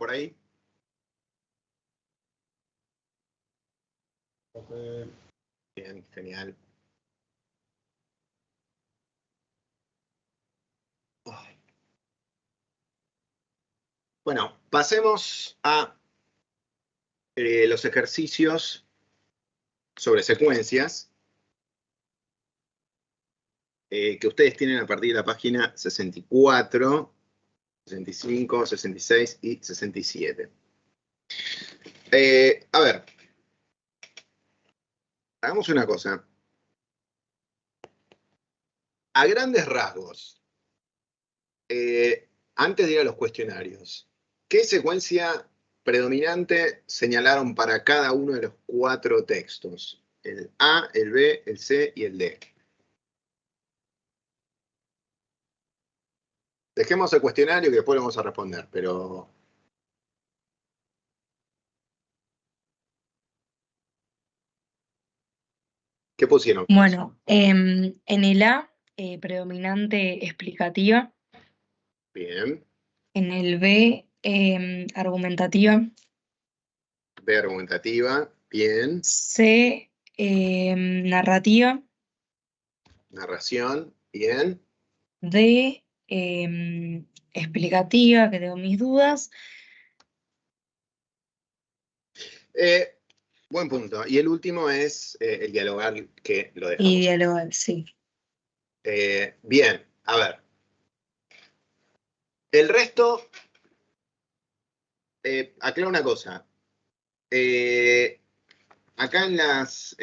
por ahí? Bien, genial. Bueno, pasemos a los ejercicios sobre secuencias que ustedes tienen a partir de la página 64, 65, 66 y 67. A ver, hagamos una cosa. A grandes rasgos, antes de ir a los cuestionarios, ¿qué secuencia predominante señalaron para cada uno de los 4 textos? El A, el B, el C y el D. Dejemos el cuestionario que después lo vamos a responder, pero... ¿Qué pusieron? Bueno, en el A, predominante explicativa. Bien. En el B, argumentativa. B, argumentativa. Bien. C, narrativa. Narración. Bien. D, explicativa, que tengo mis dudas. Buen punto. Y el último es el dialogar, que lo dejamos. Y dialogar, sí. Bien, a ver. El resto, aclaro una cosa. Acá en las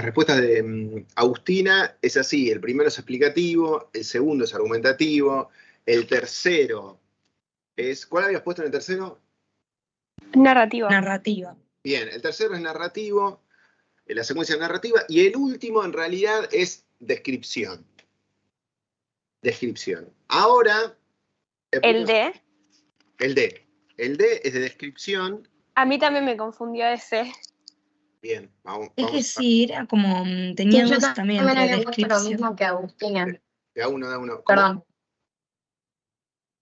respuestas de Agustina es así, el primero es explicativo, el segundo es argumentativo, el tercero es... ¿Cuál habías puesto en el tercero? Narrativa. Narrativa. Bien, el tercero es narrativo, la secuencia narrativa, y el último en realidad es descripción. Descripción. Ahora... ¿El D? El D. El D es de descripción. A mí también me confundió ese. Bien, vamos. Es que sí, era como, tenía Sí, yo dudas también también entre había puesto lo descripción. mismo que Agustina. Da uno. ¿Cómo? Perdón.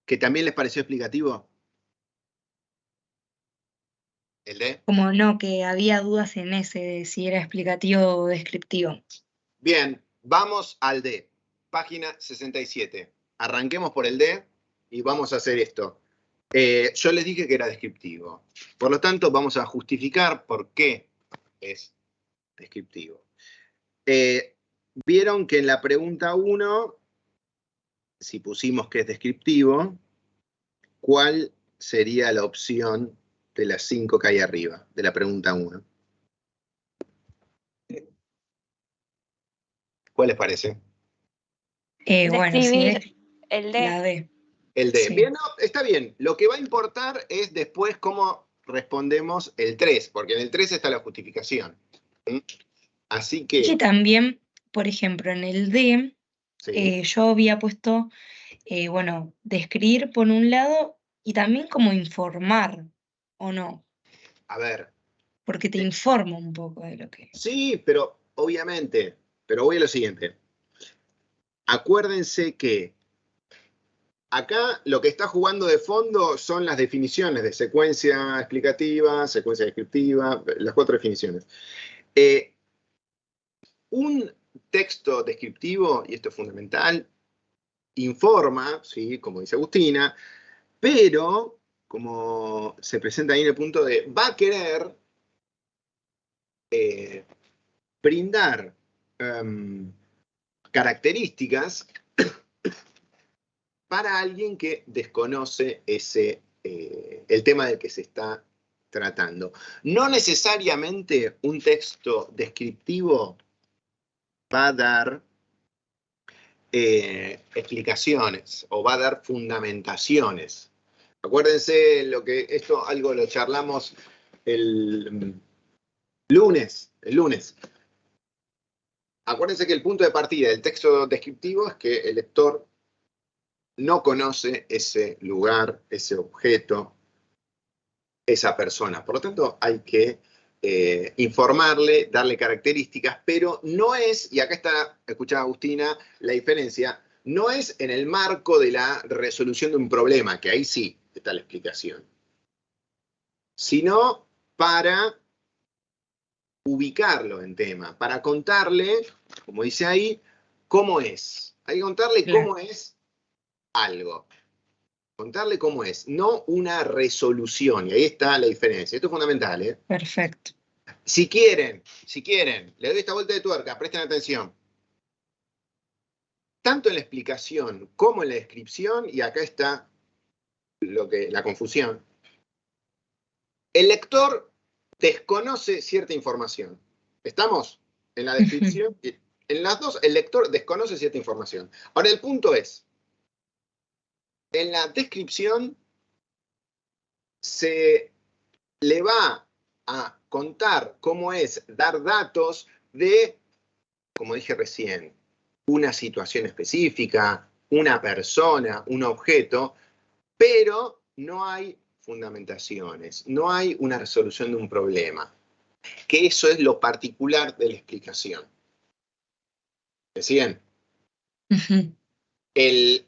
¿Que también les pareció explicativo? ¿El D? Como no, que había dudas en ese, de si era explicativo o descriptivo. Bien, vamos al D. Página 67. Arranquemos por el D y vamos a hacer esto. Yo les dije que era descriptivo. Por lo tanto, vamos a justificar por qué es descriptivo. Vieron que en la pregunta 1, si pusimos que es descriptivo, ¿cuál sería la opción de las 5 que hay arriba, de la pregunta 1? ¿Cuál les parece? Bueno, sí, Describir el D. la D. El D. Sí. Bien, no, está bien. Lo que va a importar es después cómo respondemos el 3, porque en el 3 está la justificación. ¿Mm? Así que... Y también, por ejemplo, en el D, sí. yo había puesto, bueno, describir por un lado y también como informar, ¿o no? A ver. Porque te informa un poco de lo que... Sí, pero obviamente. Pero voy a lo siguiente. Acuérdense que acá lo que está jugando de fondo son las definiciones de secuencia explicativa, secuencia descriptiva, las 4 definiciones. Un texto descriptivo, y esto es fundamental, informa, ¿sí? Como dice Agustina, pero, como se presenta ahí en el punto de, va a querer brindar características para alguien que desconoce el tema del que se está tratando. No necesariamente un texto descriptivo va a dar explicaciones o va a dar fundamentaciones. Acuérdense esto algo lo charlamos el lunes. Acuérdense que el punto de partida del texto descriptivo es que el lector no conoce ese lugar, ese objeto, esa persona. Por lo tanto, hay que informarle, darle características, pero no es, y acá está, escuchaba Agustina, la diferencia, no es en el marco de la resolución de un problema, que ahí sí está la explicación. sino para ubicarlo en tema, para contarle, como dice ahí, cómo es. Hay que contarle cómo es algo. Contarle cómo es, no una resolución. Y ahí está la diferencia. Esto es fundamental, ¿eh? Perfecto. Si quieren, le doy esta vuelta de tuerca, presten atención. Tanto en la explicación como en la descripción, y acá está la confusión, el lector desconoce cierta información. ¿Estamos? En la descripción, en las dos, el lector desconoce cierta información. Ahora, el punto es, en la descripción se le va a contar cómo es dar datos de, como dije recién, una situación específica, una persona, un objeto, pero no hay fundamentaciones, no hay una resolución de un problema, que eso es lo particular de la explicación. ¿Me siguen? En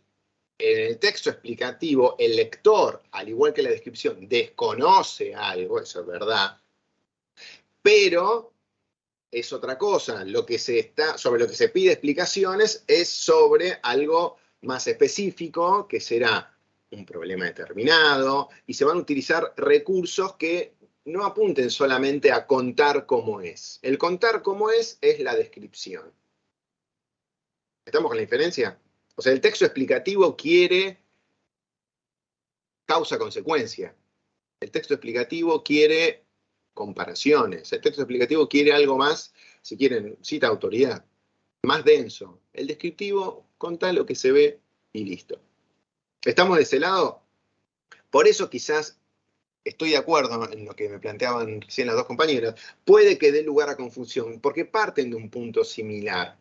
el texto explicativo, el lector, al igual que la descripción, desconoce algo, eso es verdad, pero es otra cosa. Sobre lo que se pide explicaciones es sobre algo más específico, que será un problema determinado, y se van a utilizar recursos que no apunten solamente a contar cómo es. El contar cómo es la descripción. ¿Estamos con la diferencia? O sea, el texto explicativo quiere causa-consecuencia. El texto explicativo quiere comparaciones. El texto explicativo quiere algo más, si quieren, cita autoridad, más denso. El descriptivo conta lo que se ve y listo. ¿Estamos de ese lado? Por eso quizás estoy de acuerdo en lo que me planteaban recién las dos compañeras. Puede que dé lugar a confusión, porque parten de un punto similar.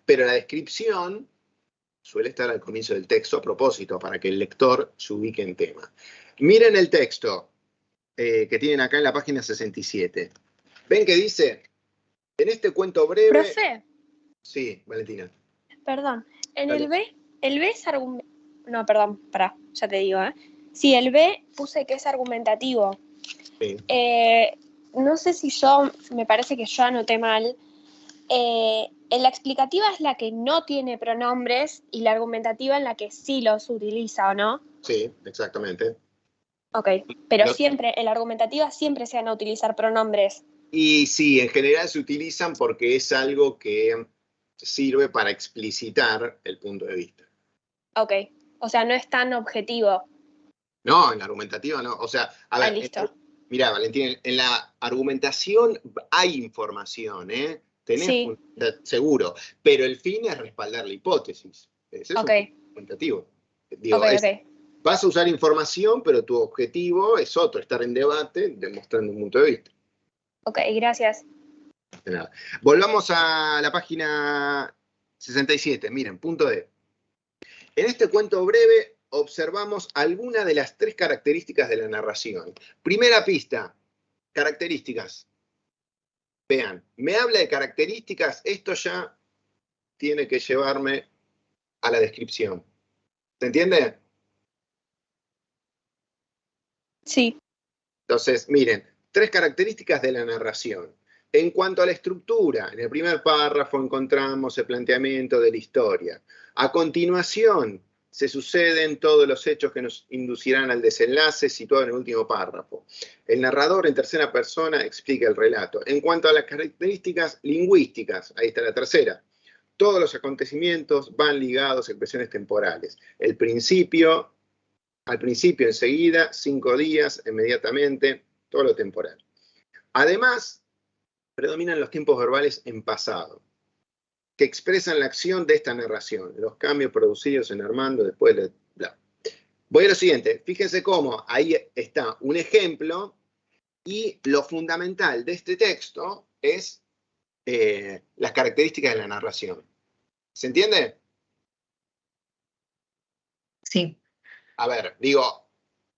Pero la descripción suele estar al comienzo del texto a propósito, para que el lector se ubique en tema. Miren el texto que tienen acá en la página 67. ¿Ven que dice? En este cuento breve... Profe. Sí, Valentina. Perdón. En Dale. el B es argumentativo. No, perdón, pará, ya te digo, ¿eh? Sí, el B puse que es argumentativo. Sí. No sé si me parece que yo anoté mal. En la explicativa es la que no tiene pronombres y la argumentativa en la que sí los utiliza, ¿o no? Sí, exactamente. Ok, pero siempre, en la argumentativa siempre se van a utilizar pronombres. Y sí, en general se utilizan porque es algo que sirve para explicitar el punto de vista. Ok, o sea, no es tan objetivo. No, en la argumentativa no. O sea, a ver, listo. Mirá, Valentín, en la argumentación hay información, ¿eh? Tenés Sí. seguro, pero el fin es respaldar la hipótesis. Ese es un argumentativo. Digo, Ok. Vas a usar información, pero tu objetivo es otro, estar en debate, demostrando un punto de vista. Ok, gracias. De nada. Volvamos a la página 67. Miren, punto D. En este cuento breve observamos algunas de las 3 características de la narración. Primera pista, características. Vean, me habla de características, esto ya tiene que llevarme a la descripción. ¿Se entiende? Sí. Entonces, miren, 3 características de la narración. En cuanto a la estructura, en el primer párrafo encontramos el planteamiento de la historia. A continuación, se suceden todos los hechos que nos inducirán al desenlace situado en el último párrafo. El narrador en tercera persona explica el relato. En cuanto a las características lingüísticas, ahí está la tercera. Todos los acontecimientos van ligados a expresiones temporales. Al principio, enseguida, 5 días, inmediatamente, todo lo temporal. Además, predominan los tiempos verbales en pasado, que expresan la acción de esta narración, los cambios producidos en Armando después de... Bla. Voy a lo siguiente, fíjense cómo ahí está un ejemplo y lo fundamental de este texto es las características de la narración. ¿Se entiende? Sí. A ver, digo,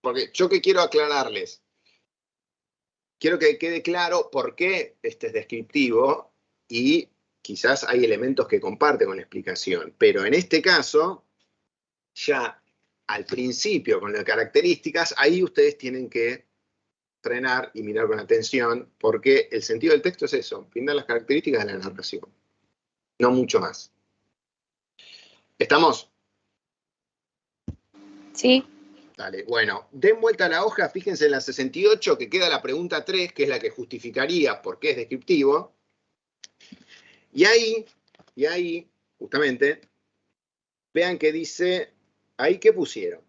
porque yo que quiero aclararles, quiero que quede claro por qué este es descriptivo y quizás hay elementos que comparte con la explicación, pero en este caso, ya al principio con las características, ahí ustedes tienen que frenar y mirar con atención, porque el sentido del texto es eso, brindar las características de la narración, no mucho más. ¿Estamos? Sí. Dale, bueno, den vuelta a la hoja, fíjense en la 68, que queda la pregunta 3, que es la que justificaría por qué es descriptivo. Y ahí, justamente, vean que dice, ahí qué pusieron.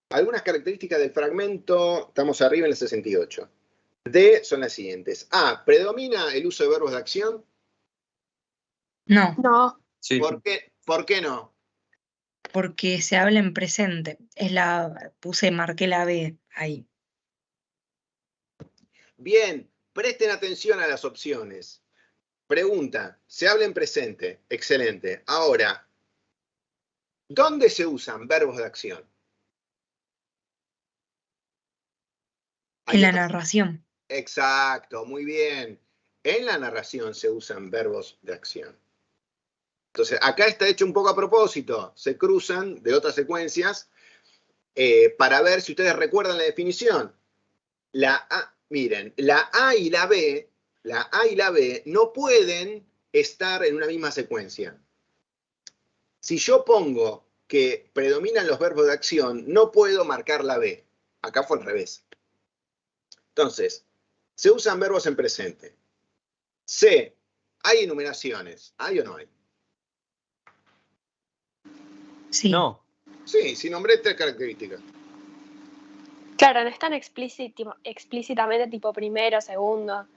Algunas características del fragmento, estamos arriba en el 68. D son las siguientes. A, ¿predomina el uso de verbos de acción? No, No. Sí. ¿Por qué no? porque se habla en presente. Marqué la B ahí. Bien, presten atención a las opciones. Pregunta, se habla en presente. Excelente. Ahora, ¿dónde se usan verbos de acción? En la narración. Exacto, muy bien. En la narración se usan verbos de acción. Entonces, acá está hecho un poco a propósito. Se cruzan de otras secuencias para ver si ustedes recuerdan la definición. Miren, la A y la B no pueden estar en una misma secuencia. Si yo pongo que predominan los verbos de acción, no puedo marcar la B. Acá fue al revés. Entonces, se usan verbos en presente. C, hay enumeraciones. ¿Hay o no hay? Sí. No. Sí, si nombré 3 características. Claro, no es tan explícitamente tipo primero, segundo,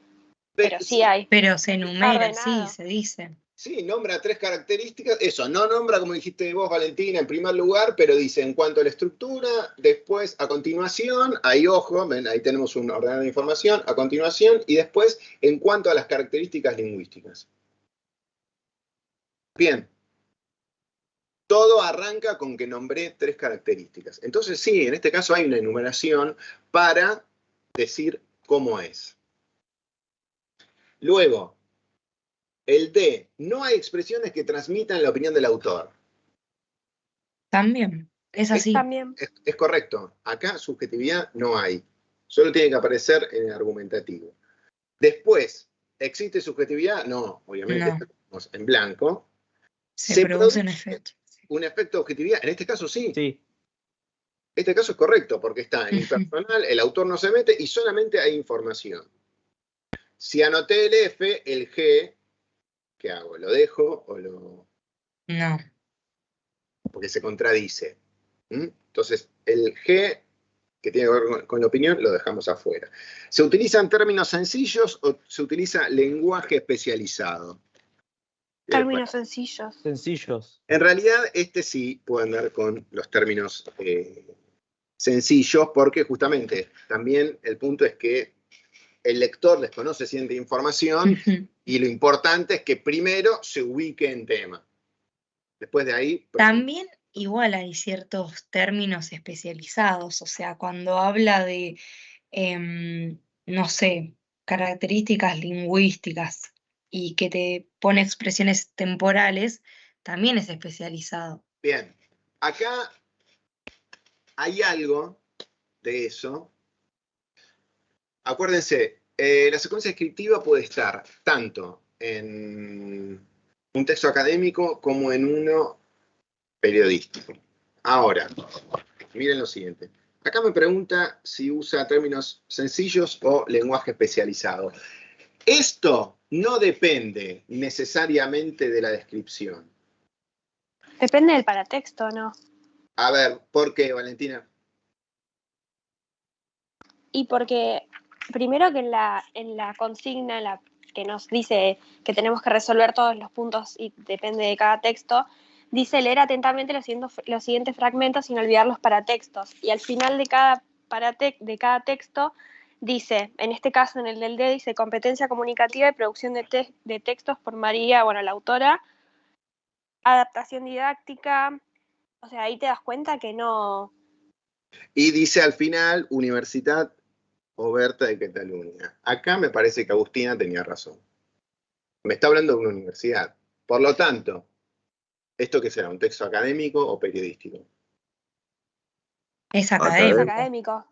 pero sí hay. Pero se enumera, sí, ordenado. se dice. Sí, nombra 3 características. Eso, no nombra, como dijiste vos, Valentina, en primer lugar, pero dice en cuanto a la estructura, después, a continuación, ahí ojo, ven, ahí tenemos un ordenador de información, a continuación, y después, en cuanto a las características lingüísticas. Bien. Todo arranca con que nombré 3 características. Entonces, sí, en este caso hay una enumeración para decir cómo es. Luego, el D, no hay expresiones que transmitan la opinión del autor. También, es así. También. Es correcto. Acá subjetividad no hay. Solo tiene que aparecer en el argumentativo. Después, ¿existe subjetividad? No, obviamente No. estamos en blanco. Se produce un efecto. Un efecto de objetividad. En este caso sí. Sí. Este caso es correcto porque está en impersonal, el autor no se mete y solamente hay información. Si anoté el F, el G, ¿qué hago? ¿Lo dejo o lo...? No. Porque se contradice. Entonces, el G, que tiene que ver con la opinión, lo dejamos afuera. ¿Se utilizan términos sencillos o se utiliza lenguaje especializado? Términos sencillos. Sencillos. En realidad, este sí puede andar con los términos sencillos, porque justamente también el punto es que el lector desconoce cierta información y lo importante es que primero se ubique en tema. Después de ahí... También igual hay ciertos términos especializados, o sea, cuando habla de, no sé, características lingüísticas y que te pone expresiones temporales, también es especializado. Bien, acá hay algo de eso. Acuérdense, la secuencia descriptiva puede estar tanto en un texto académico como en uno periodístico. Ahora, miren lo siguiente. Acá me pregunta si usa términos sencillos o lenguaje especializado. Esto no depende necesariamente de la descripción. Depende del paratexto, ¿no? A ver, ¿por qué, Valentina? Y porque primero que en la consigna, que nos dice que tenemos que resolver todos los puntos y depende de cada texto, dice leer atentamente los siguientes fragmentos sin olvidar los paratextos. Y al final de cada texto dice, en este caso en el del D, dice competencia comunicativa y producción de textos por María, la autora, adaptación didáctica, o sea, ahí te das cuenta que no... Y dice al final, Universidad Oberta de Cataluña. Acá me parece que Agustina tenía razón. Me está hablando de una universidad. Por lo tanto, ¿esto qué será? ¿Un texto académico o periodístico? Es académico. académico.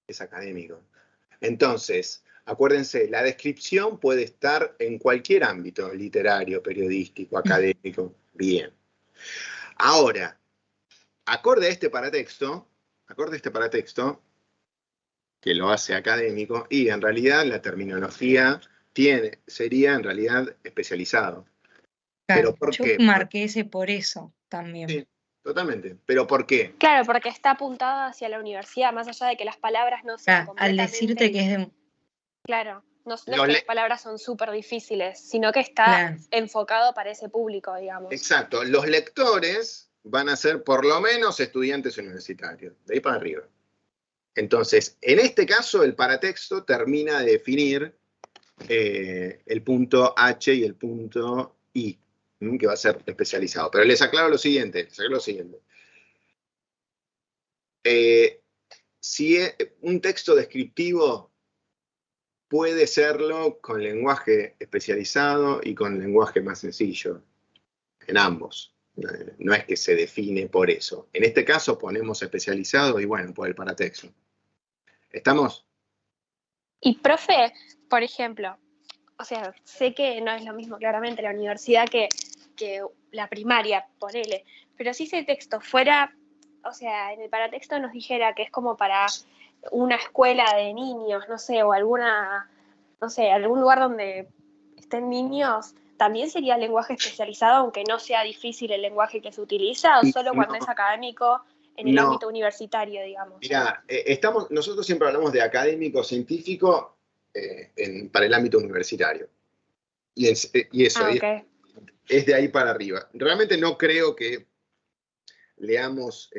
Es académico. Entonces, acuérdense, la descripción puede estar en cualquier ámbito, literario, periodístico, académico. Bien. Ahora, acorde a este paratexto, que lo hace académico, y en realidad la terminología sería en realidad especializado. Claro, ¿Pero por yo qué? marqué ese por eso también. Sí, totalmente. ¿Pero por qué? Claro, porque está apuntado hacia la universidad, más allá de que las palabras no sean Claro, al decirte que es de... Claro, no es Los que le- las palabras son súper difíciles, sino que está Claro, enfocado para ese público, digamos. Exacto. Los lectores van a ser por lo menos estudiantes universitarios, de ahí para arriba. Entonces, en este caso, el paratexto termina de definir el punto H y el punto I, que va a ser especializado. Pero les aclaro lo siguiente. Si un texto descriptivo puede serlo con lenguaje especializado y con lenguaje más sencillo, en ambos. No es que se define por eso. En este caso ponemos especializado y bueno, por el paratexto. ¿Estamos? Y profe, por ejemplo, o sea, sé que no es lo mismo claramente la universidad que la primaria, ponele, pero si ese texto fuera, o sea, en el paratexto nos dijera que es como para una escuela de niños, no sé, o alguna, no sé, algún lugar donde estén niños, ¿también sería lenguaje especializado, aunque no sea difícil el lenguaje que se utiliza, o solo cuando es académico en el ámbito universitario, digamos? Mirá, nosotros siempre hablamos de académico científico para el ámbito universitario. Y eso, Okay. es de ahí para arriba. Realmente no creo que leamos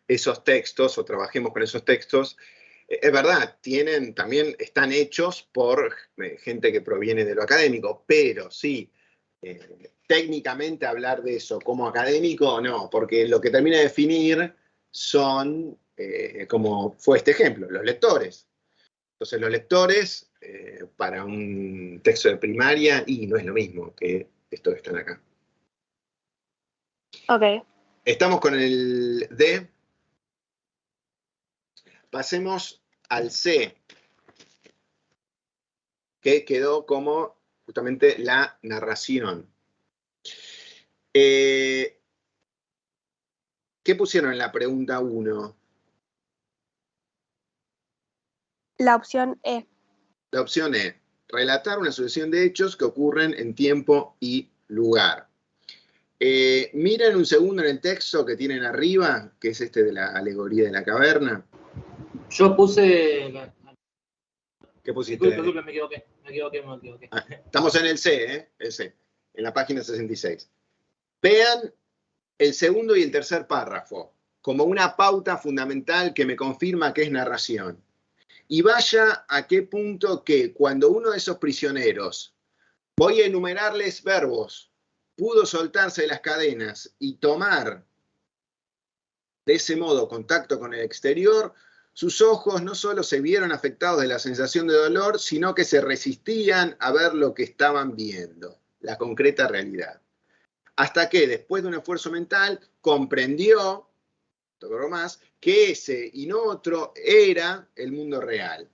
esos textos o trabajemos con esos textos. Es verdad, también están hechos por gente que proviene de lo académico, pero sí, técnicamente hablar de eso como académico, no, porque lo que termina de definir son, como fue este ejemplo, los lectores. Entonces los lectores, para un texto de primaria, y no es lo mismo que estos que están acá. Ok. Estamos con el D. Pasemos al C, que quedó como justamente la narración. ¿Qué pusieron en la pregunta 1? La opción E. La opción E, relatar una sucesión de hechos que ocurren en tiempo y lugar. Miren un segundo en el texto que tienen arriba, que es este de la alegoría de la caverna. Yo puse... ¿Qué pusiste? Disculpe, me equivoqué. Estamos en el C, el C, en la página 66. Vean el segundo y el tercer párrafo como una pauta fundamental que me confirma que es narración. Y vaya a qué punto que cuando uno de esos prisioneros, voy a enumerarles verbos, pudo soltarse de las cadenas y tomar de ese modo contacto con el exterior, sus ojos no solo se vieron afectados de la sensación de dolor, sino que se resistían a ver lo que estaban viendo, la concreta realidad. Hasta que, después de un esfuerzo mental, comprendió, más, que ese y no otro era el mundo real.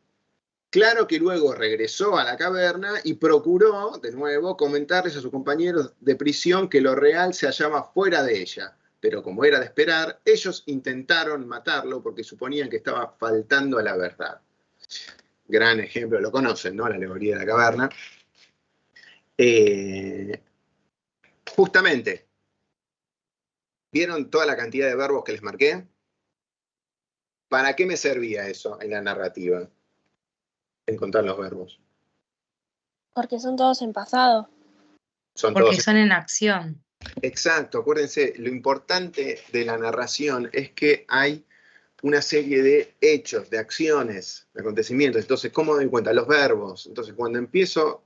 Claro que luego regresó a la caverna y procuró, de nuevo, comentarles a sus compañeros de prisión que lo real se hallaba fuera de ella. Pero como era de esperar, ellos intentaron matarlo porque suponían que estaba faltando a la verdad. Gran ejemplo, lo conocen, ¿no? La alegoría de la caverna. Justamente, ¿vieron toda la cantidad de verbos que les marqué? ¿Para qué me servía eso en la narrativa? Encontrar los verbos. Porque son todos en pasado. Porque son en acción. Exacto, acuérdense, lo importante de la narración es que hay una serie de hechos, de acciones, de acontecimientos. Entonces, ¿cómo doy cuenta? Los verbos. Entonces, cuando empiezo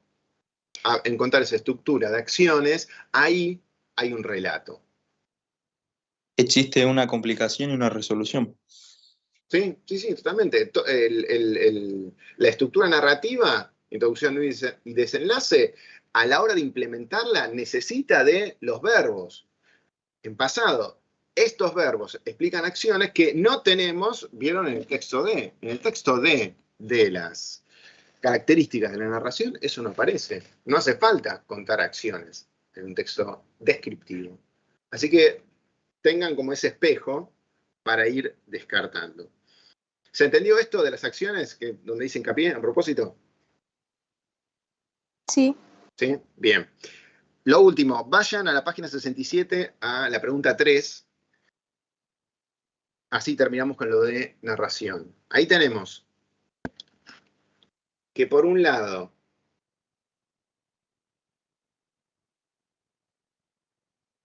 a encontrar esa estructura de acciones, ahí hay un relato. Existe una complicación y una resolución. Sí, totalmente. La estructura narrativa, introducción y desenlace, a la hora de implementarla, necesita de los verbos. En pasado, estos verbos explican acciones que no tenemos, vieron en el texto D. En el texto D, de las características de la narración, eso no aparece. No hace falta contar acciones en un texto descriptivo. Así que tengan como ese espejo para ir descartando. ¿Se entendió esto de las acciones donde dice hincapié a propósito? Sí. ¿Sí? Bien. Lo último, vayan a la página 67 a la pregunta 3. Así terminamos con lo de narración. Ahí tenemos que por un lado,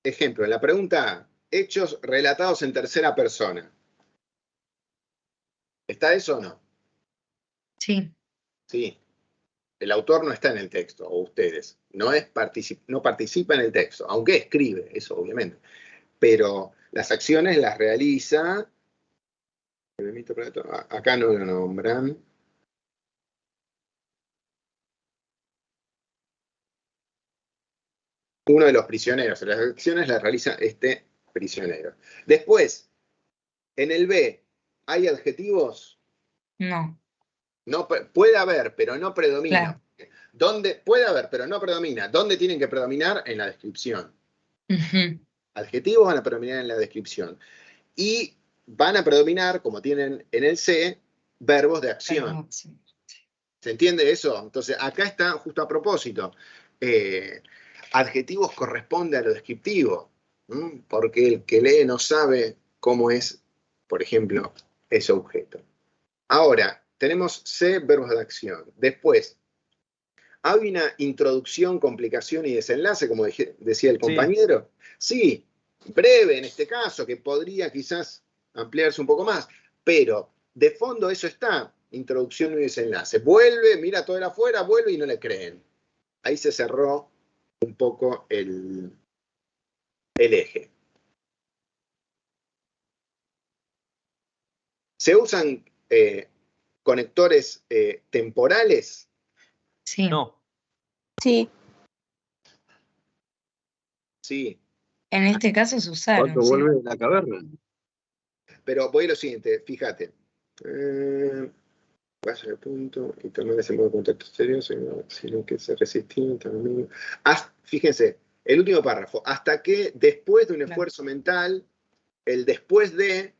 ejemplo, en la pregunta A, hechos relatados en tercera persona. ¿Está eso o no? Sí. Sí. El autor no está en el texto, o ustedes. No participa en el texto, aunque escribe, eso obviamente. Pero las acciones las realiza. Acá no lo nombran. Uno de los prisioneros. Las acciones las realiza este prisionero. Después, en el B, ¿hay adjetivos? No. No, puede haber, pero no predomina. Claro. ¿Dónde? Puede haber, pero no predomina. ¿Dónde tienen que predominar? En la descripción. Ujú. Adjetivos van a predominar en la descripción. Y van a predominar, como tienen en el C, verbos de acción. Perdón, sí. ¿Se entiende eso? Entonces, acá está justo a propósito. Adjetivos corresponde a lo descriptivo, porque el que lee no sabe cómo es, por ejemplo, ese objeto. Ahora, tenemos C, verbos de acción. Después, ¿hay una introducción, complicación y desenlace, como decía el compañero? Sí, breve en este caso, que podría quizás ampliarse un poco más, pero de fondo eso está, introducción y desenlace. Vuelve, mira todo el afuera, vuelve y no le creen. Ahí se cerró un poco el eje. ¿Se usan conectores temporales? Sí. No. Sí. Sí, En este caso se usaron, Cuando sí. vuelve de la caverna. pero voy a lo siguiente, fíjate. Vaya el punto, y también ese modo de contacto exterior, sino que se resistía también. Fíjense, el último párrafo. Hasta que después de un Claro. esfuerzo mental, el después de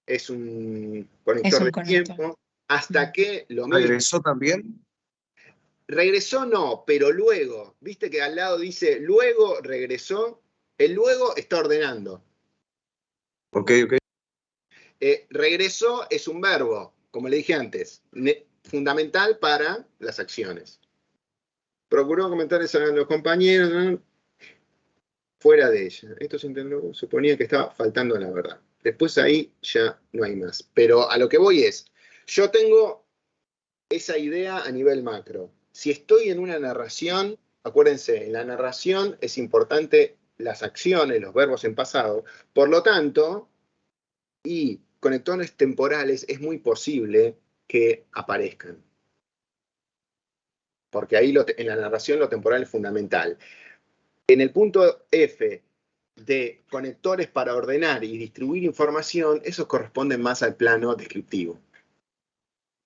es un conector Es un de conector. tiempo, hasta que lo mismo. ¿Regresó también? Regresó no, pero luego, viste que al lado dice luego regresó, el luego está ordenando. Ok. Regresó es un verbo, como le dije antes, fundamental para las acciones. Procuró comentar eso a los compañeros, ¿no? Fuera de ella. Esto se entendió, suponía que estaba faltando a la verdad. Después ahí ya no hay más. Pero a lo que voy es, yo tengo esa idea a nivel macro. Si estoy en una narración, acuérdense, en la narración es importante las acciones, los verbos en pasado. Por lo tanto, y conectores temporales es muy posible que aparezcan. Porque ahí en la narración lo temporal es fundamental. En el punto F de conectores para ordenar y distribuir información, esos corresponden más al plano descriptivo.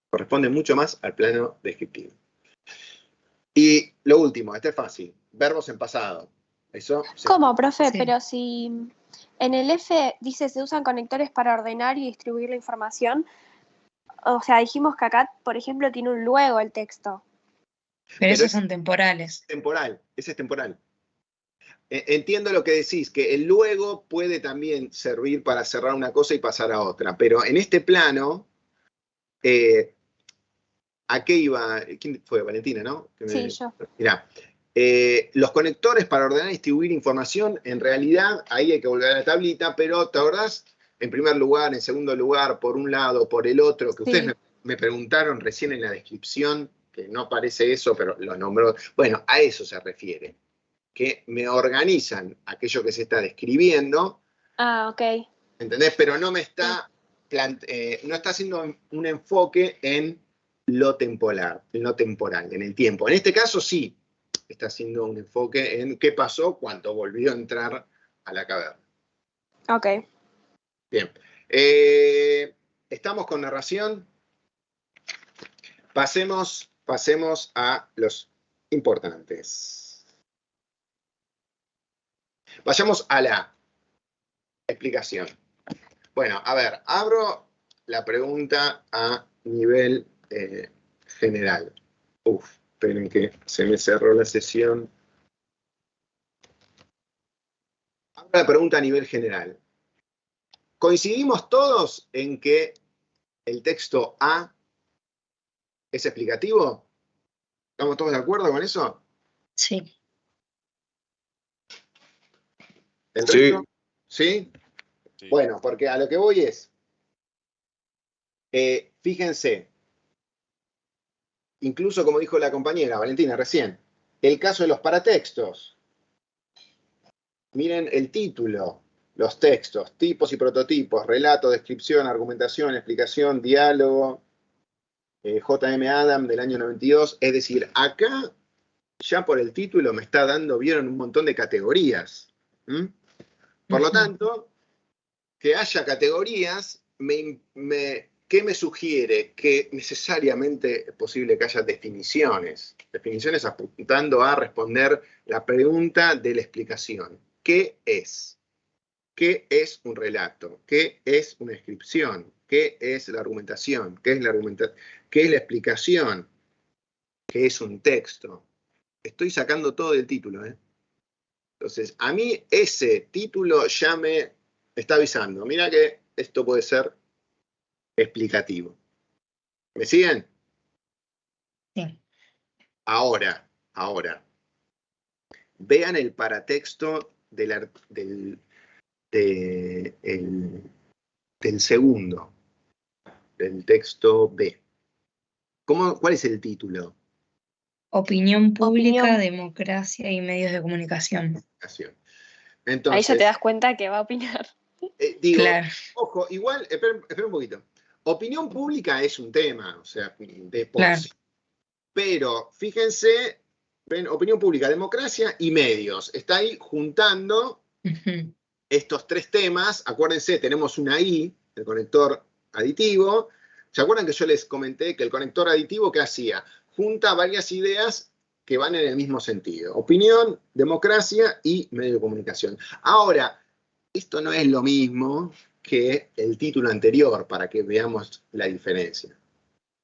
Corresponden mucho más al plano descriptivo. Y lo último, este es fácil, verbos en pasado. Eso ¿Cómo, profe? Sí. Pero si en el F dice se usan conectores para ordenar y distribuir la información, o sea, dijimos que acá, por ejemplo, tiene un luego el texto. Pero esos es son temporales. temporal, ese es temporal. Entiendo lo que decís, que el luego puede también servir para cerrar una cosa y pasar a otra, pero en este plano, ¿a qué iba? ¿Quién fue? Valentina, ¿no? Sí, yo. Mirá, los conectores para ordenar y distribuir información, en realidad, ahí hay que volver a la tablita, pero ¿te acordás? En primer lugar, en segundo lugar, por un lado, por el otro, que Sí. ustedes me preguntaron recién en la descripción, que no aparece eso, pero lo nombró. Bueno, a eso se refiere, que me organizan aquello que se está describiendo, Ah, ok. ¿entendés? Pero no me está, no está haciendo un enfoque en lo temporal, en el tiempo. En este caso sí, está haciendo un enfoque en qué pasó cuando volvió a entrar a la caverna. Ok. Bien. ¿Estamos con narración? Pasemos a los importantes. Vayamos a la explicación. Bueno, a ver, abro la pregunta a nivel general. Esperen que se me cerró la sesión. Abro la pregunta a nivel general. ¿Coincidimos todos en que el texto A es explicativo? ¿Estamos todos de acuerdo con eso? Sí. ¿El Sí. resto? ¿Sí? Sí. Bueno, porque a lo que voy es, fíjense, incluso como dijo la compañera Valentina recién, el caso de los paratextos. Miren el título, los textos, tipos y prototipos, relato, descripción, argumentación, explicación, diálogo, J.M. Adam del año 92. Es decir, acá ya por el título me está dando, vieron, un montón de categorías. Por lo tanto, que haya categorías, ¿qué me sugiere? Que necesariamente es posible que haya definiciones. Definiciones apuntando a responder la pregunta de la explicación. ¿Qué es? ¿Qué es un relato? ¿Qué es una descripción? ¿Qué es la argumentación? ¿Qué es la explicación? ¿Qué es un texto? Estoy sacando todo del título, ¿eh? Entonces, a mí ese título ya me está avisando. Mira que esto puede ser explicativo. ¿Me siguen? Sí. Ahora, vean el paratexto del segundo, del texto B. ¿Cuál es el título? Opinión pública, Opinión. democracia y medios de comunicación. Ahí Entonces, ya te das cuenta que va a opinar. digo, Claro. ojo, igual, esperen un poquito. Opinión pública es un tema, o sea, de por Claro. sí. Pero fíjense, ven, opinión pública, democracia y medios. Está ahí juntando Ujú. estos tres temas. Acuérdense, tenemos una I, el conector aditivo. ¿Se acuerdan que yo les comenté que el conector aditivo, ¿qué hacía? Junta varias ideas que van en el mismo sentido. Opinión, democracia y medio de comunicación. Ahora, esto no es lo mismo que el título anterior, para que veamos la diferencia.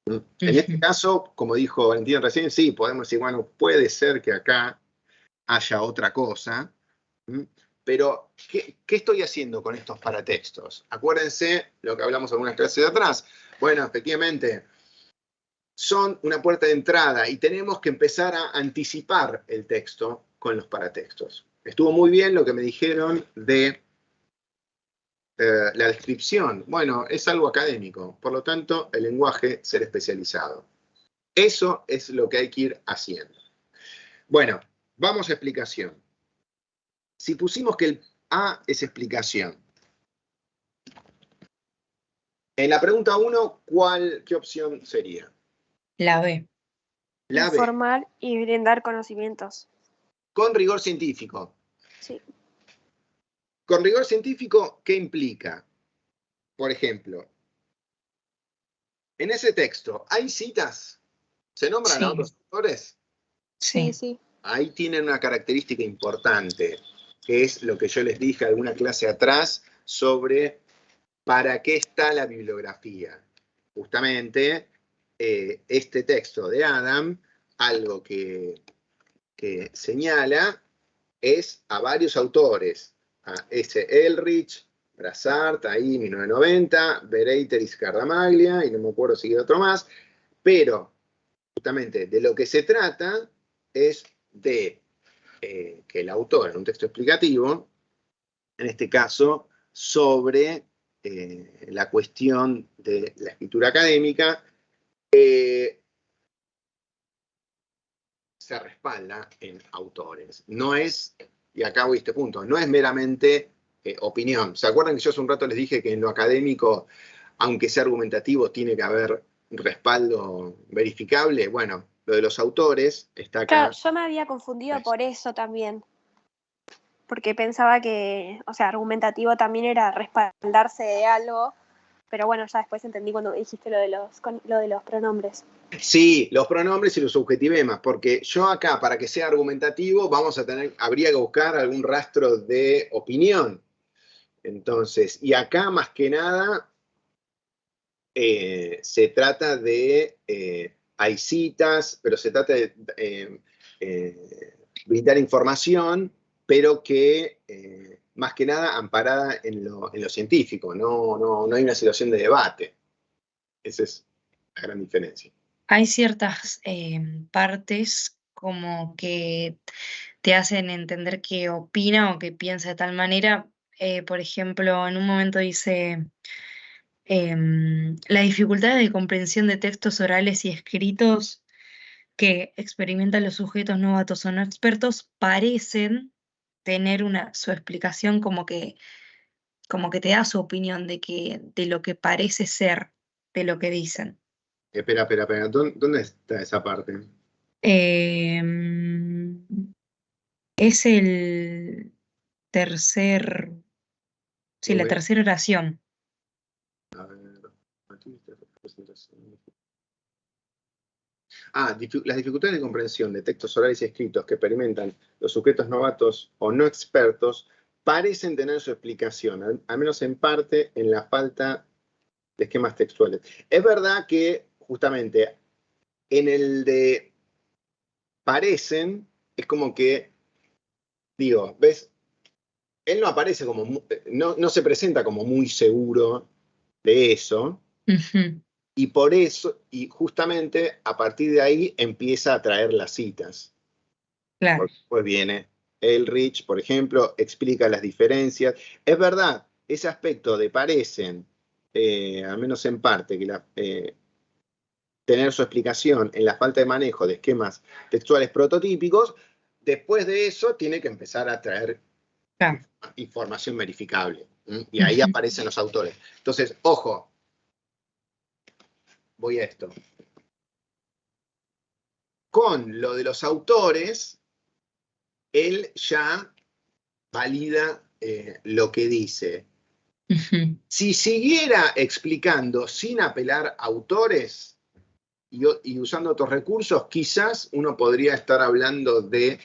En este Ujú. caso, como dijo Valentín recién, sí, podemos decir, bueno, puede ser que acá haya otra cosa, pero ¿qué estoy haciendo con estos paratextos? Acuérdense lo que hablamos en algunas clases de atrás. Bueno, efectivamente, son una puerta de entrada y tenemos que empezar a anticipar el texto con los paratextos. Estuvo muy bien lo que me dijeron de la descripción. Bueno, es algo académico, por lo tanto, el lenguaje será especializado. Eso es lo que hay que ir haciendo. Bueno, vamos a explicación. Si pusimos que el A es explicación, en la pregunta 1, ¿qué opción sería? La B. La B, Informar y brindar conocimientos. con rigor científico. Sí. Con rigor científico, ¿qué implica? Por ejemplo, en ese texto, ¿hay citas? ¿Se nombran a Sí. otros autores? Sí, Sí. sí. Ahí tienen una característica importante, que es lo que yo les dije en alguna clase atrás sobre para qué está la bibliografía. Justamente, este texto de Adam, algo que señala es a varios autores, a S. Elrich, Brassart, ahí 1990, Bereiter y Scardamaglia, y no me acuerdo si hay otro más, pero justamente de lo que se trata es de que el autor, en un texto explicativo, en este caso, sobre la cuestión de la escritura académica, se respalda en autores. No es, y acá voy a este punto, no es meramente opinión. ¿Se acuerdan que yo hace un rato les dije que en lo académico, aunque sea argumentativo, tiene que haber respaldo verificable? Bueno, lo de los autores está acá. Claro, yo me había confundido por eso también. Porque pensaba que, o sea, argumentativo también era respaldarse de algo, Pero bueno, ya después entendí cuando dijiste lo de los pronombres. Sí, los pronombres y los subjetivemas, porque yo acá, para que sea argumentativo, habría que buscar algún rastro de opinión. Entonces, y acá más que nada se trata de, hay citas, pero se trata de brindar información, pero que más que nada amparada en lo científico, no hay una situación de debate. Esa es la gran diferencia. Hay ciertas partes como que te hacen entender que opina o que piensa de tal manera. Por ejemplo, en un momento dice, la dificultad de comprensión de textos orales y escritos que experimentan los sujetos novatos o no expertos parecen tener su explicación como que te da su opinión de lo que parece ser, de lo que dicen. Espera. ¿Dónde está esa parte? Em, es el tercer, sí, Lo la ve. tercera oración. A ver, aquí está la representación. Las dificultades de comprensión de textos orales y escritos que experimentan los sujetos novatos o no expertos parecen tener su explicación, al menos en parte, en la falta de esquemas textuales. Es verdad que justamente en el de parecen, es como que, digo, ¿ves? Él no aparece como, no se presenta como muy seguro de eso, Ujú, y por eso, y justamente a partir de ahí empieza a traer las citas. claro, Porque después viene Elrich, por ejemplo, explica las diferencias. Es verdad, ese aspecto de parecen, al menos en parte, que tener su explicación en la falta de manejo de esquemas textuales prototípicos, después de eso tiene que empezar a traer claro. información verificable. Y ahí Ujú, aparecen los autores. Entonces, ojo, voy a esto. Con lo de los autores, él ya valida lo que dice. ujú, Si siguiera explicando sin apelar a autores y usando otros recursos, quizás uno podría estar hablando de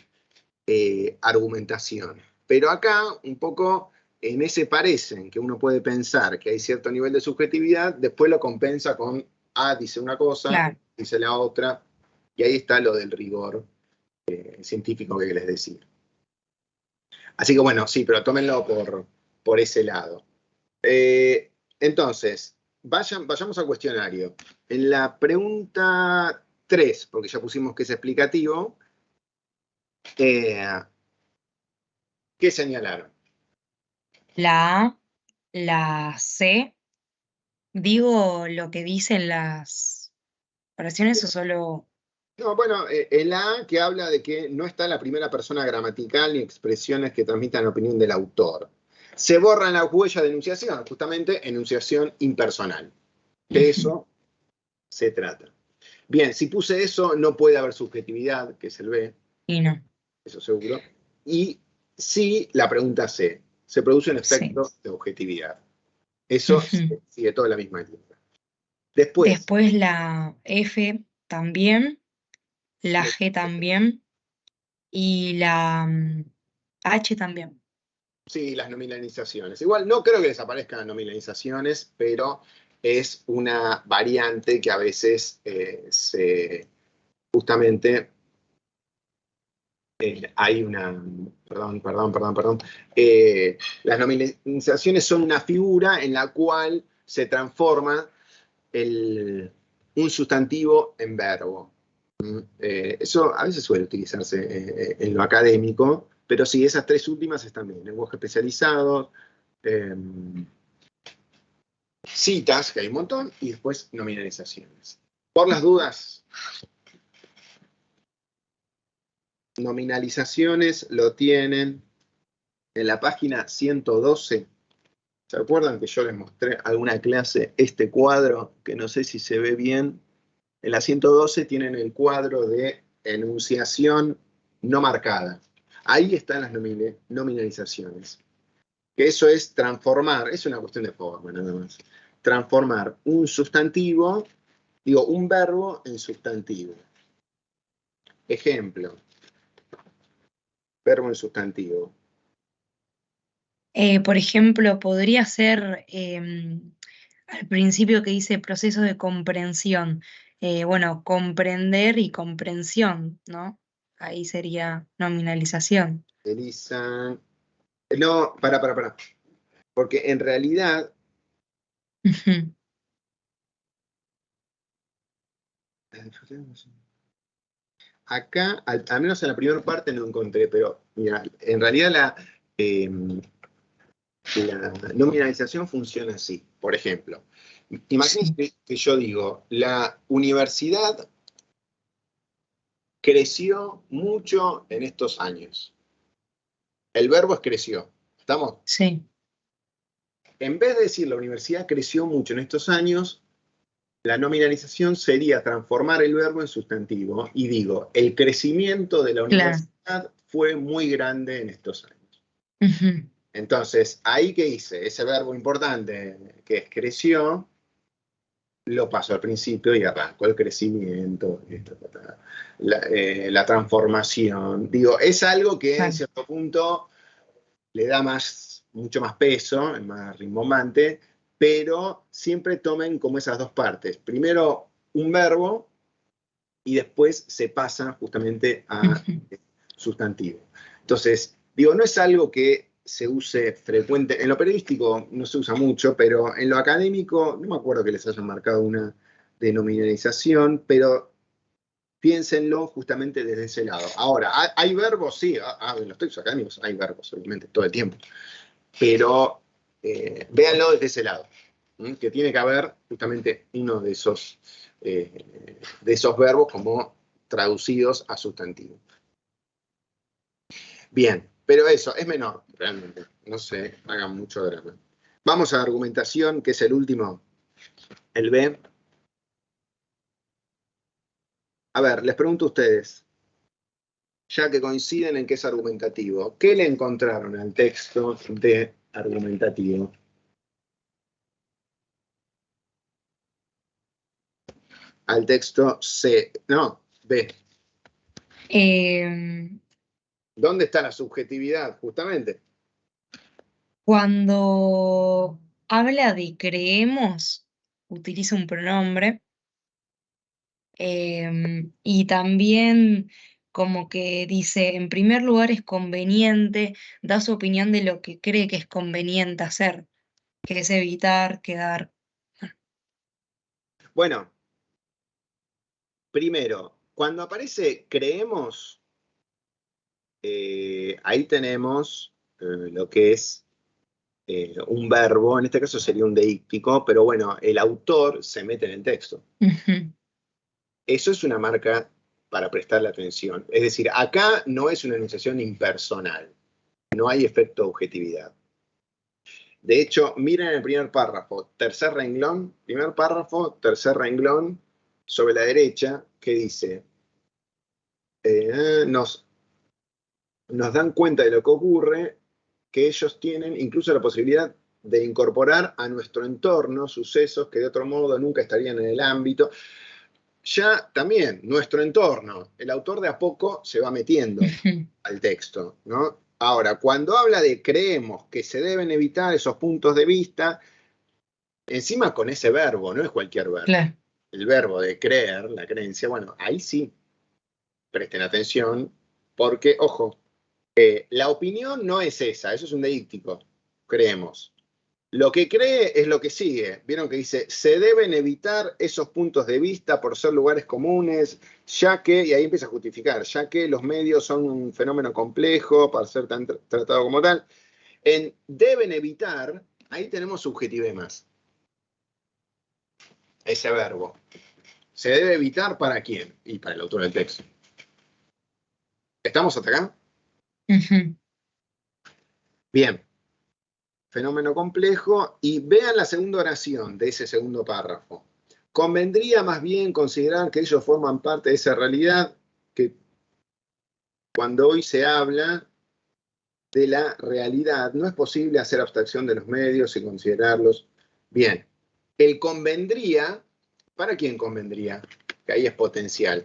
argumentación. Pero acá, un poco en ese parecen que uno puede pensar que hay cierto nivel de subjetividad, después lo compensa con dice una cosa, claro. dice la otra, y ahí está lo del rigor científico que les decía. Así que bueno, sí, pero tómenlo por ese lado. Entonces, vayamos al cuestionario. En la pregunta 3, porque ya pusimos que es explicativo, ¿qué señalaron? La A, la C, digo lo que dicen las oraciones o solo... No, bueno, el A que habla de que no está la primera persona gramatical ni expresiones que transmitan la opinión del autor. Se borran las huellas de enunciación, justamente enunciación impersonal. De Ujú, eso se trata. Bien, si puse eso, no puede haber subjetividad, que es el B, y no, eso seguro. Y sí, la pregunta C, se produce un sí. efecto de objetividad. Eso Ujú. sigue toda la misma línea. Después, Después la F también, la G también y la H también. sí, las nominalizaciones. Igual no creo que desaparezcan las nominalizaciones, pero es una variante que a veces justamente hay una, perdón. Las nominalizaciones son una figura en la cual se transforma un sustantivo en verbo. Eso a veces suele utilizarse en lo académico, pero sí, esas tres últimas están bien. Lenguaje especializado, eh, citas, que hay un montón, y después nominalizaciones. Por las dudas, nominalizaciones lo tienen en la página 112. ¿Se acuerdan que yo les mostré alguna clase este cuadro, que no sé si se ve bien? En la 112 tienen el cuadro de enunciación no marcada. Ahí están las nominalizaciones. Que eso es transformar, es una cuestión de forma nada más. transformar un sustantivo, digo, un verbo en sustantivo. Ejemplo. Verbo en sustantivo. Por ejemplo, podría ser al principio que dice proceso de comprensión. Bueno, comprender y comprensión, ¿no? Ahí sería nominalización. Elisa. No, para. Porque en realidad, Ujú. acá, al menos en la primera parte no encontré, pero mira, en realidad la nominalización funciona así. Por ejemplo, imagínense Sí, que yo digo, la universidad creció mucho en estos años. El verbo es creció. ¿Estamos? sí, En vez de decir la universidad creció mucho en estos años, la nominalización sería transformar el verbo en sustantivo y digo, el crecimiento de la claro. universidad fue muy grande en estos años. Ujú. Entonces, ahí que hice, ese verbo importante que es creció, lo paso al principio y arranco el crecimiento, la transformación. Digo, es algo que en Claro. cierto punto le da mucho más peso, es más rimbombante, pero siempre tomen como esas dos partes. Primero un verbo y después se pasa justamente a Ujú. sustantivo. Entonces, digo, no es algo que se use frecuente, en lo periodístico no se usa mucho, pero en lo académico, no me acuerdo que les hayan marcado una denominalización, pero piénsenlo justamente desde ese lado. Ahora, ¿hay verbos? Sí, en los textos académicos hay verbos, obviamente, todo el tiempo, pero véanlo desde ese lado, que tiene que haber justamente uno de esos verbos como traducidos a sustantivo. Bien, pero eso es menor, realmente. No se hagan mucho drama. Vamos a la argumentación, que es el último, el B. A ver, les pregunto a ustedes, ya que coinciden en que es argumentativo, ¿qué le encontraron al texto de argumentativo? Al texto C, no, B. Em, ¿Dónde está la subjetividad, justamente? Cuando habla de creemos, utiliza un pronombre. Y también como que dice, en primer lugar es conveniente, da su opinión de lo que cree que es conveniente hacer, que es evitar quedar. Bueno, primero, cuando aparece creemos, ahí tenemos lo que es un verbo, en este caso sería un deíctico, pero bueno, el autor se mete en el texto. Ujú. Eso es una marca para prestarle atención. Es decir, acá no es una enunciación impersonal, no hay efecto objetividad. De hecho, miren el primer párrafo, tercer renglón, primer párrafo, tercer renglón, sobre la derecha, que dice, nos dan cuenta de lo que ocurre, que ellos tienen incluso la posibilidad de incorporar a nuestro entorno sucesos que de otro modo nunca estarían en el ámbito. Ya también, nuestro entorno, el autor de a poco se va metiendo Ujú. al texto, ¿no? Ahora, cuando habla de creemos que se deben evitar esos puntos de vista, encima con ese verbo, no es cualquier verbo. Claro. El verbo de creer, la creencia, bueno, ahí sí, presten atención, porque, ojo, la opinión no es esa, eso es un deíctico, creemos. Lo que cree es lo que sigue. Vieron que dice, se deben evitar esos puntos de vista por ser lugares comunes, ya que, y ahí empieza a justificar, ya que los medios son un fenómeno complejo para ser tratado como tal. En deben evitar, ahí tenemos subjetivemas, ese verbo. ¿Se debe evitar para quién? Y para el autor del texto. ¿Estamos hasta acá? Ujú. Bien. Fenómeno complejo. Y vean la segunda oración de ese segundo párrafo. Convendría más bien considerar que ellos forman parte de esa realidad que cuando hoy se habla de la realidad, no es posible hacer abstracción de los medios y considerarlos bien. El convendría, ¿para quién convendría? Que ahí es potencial.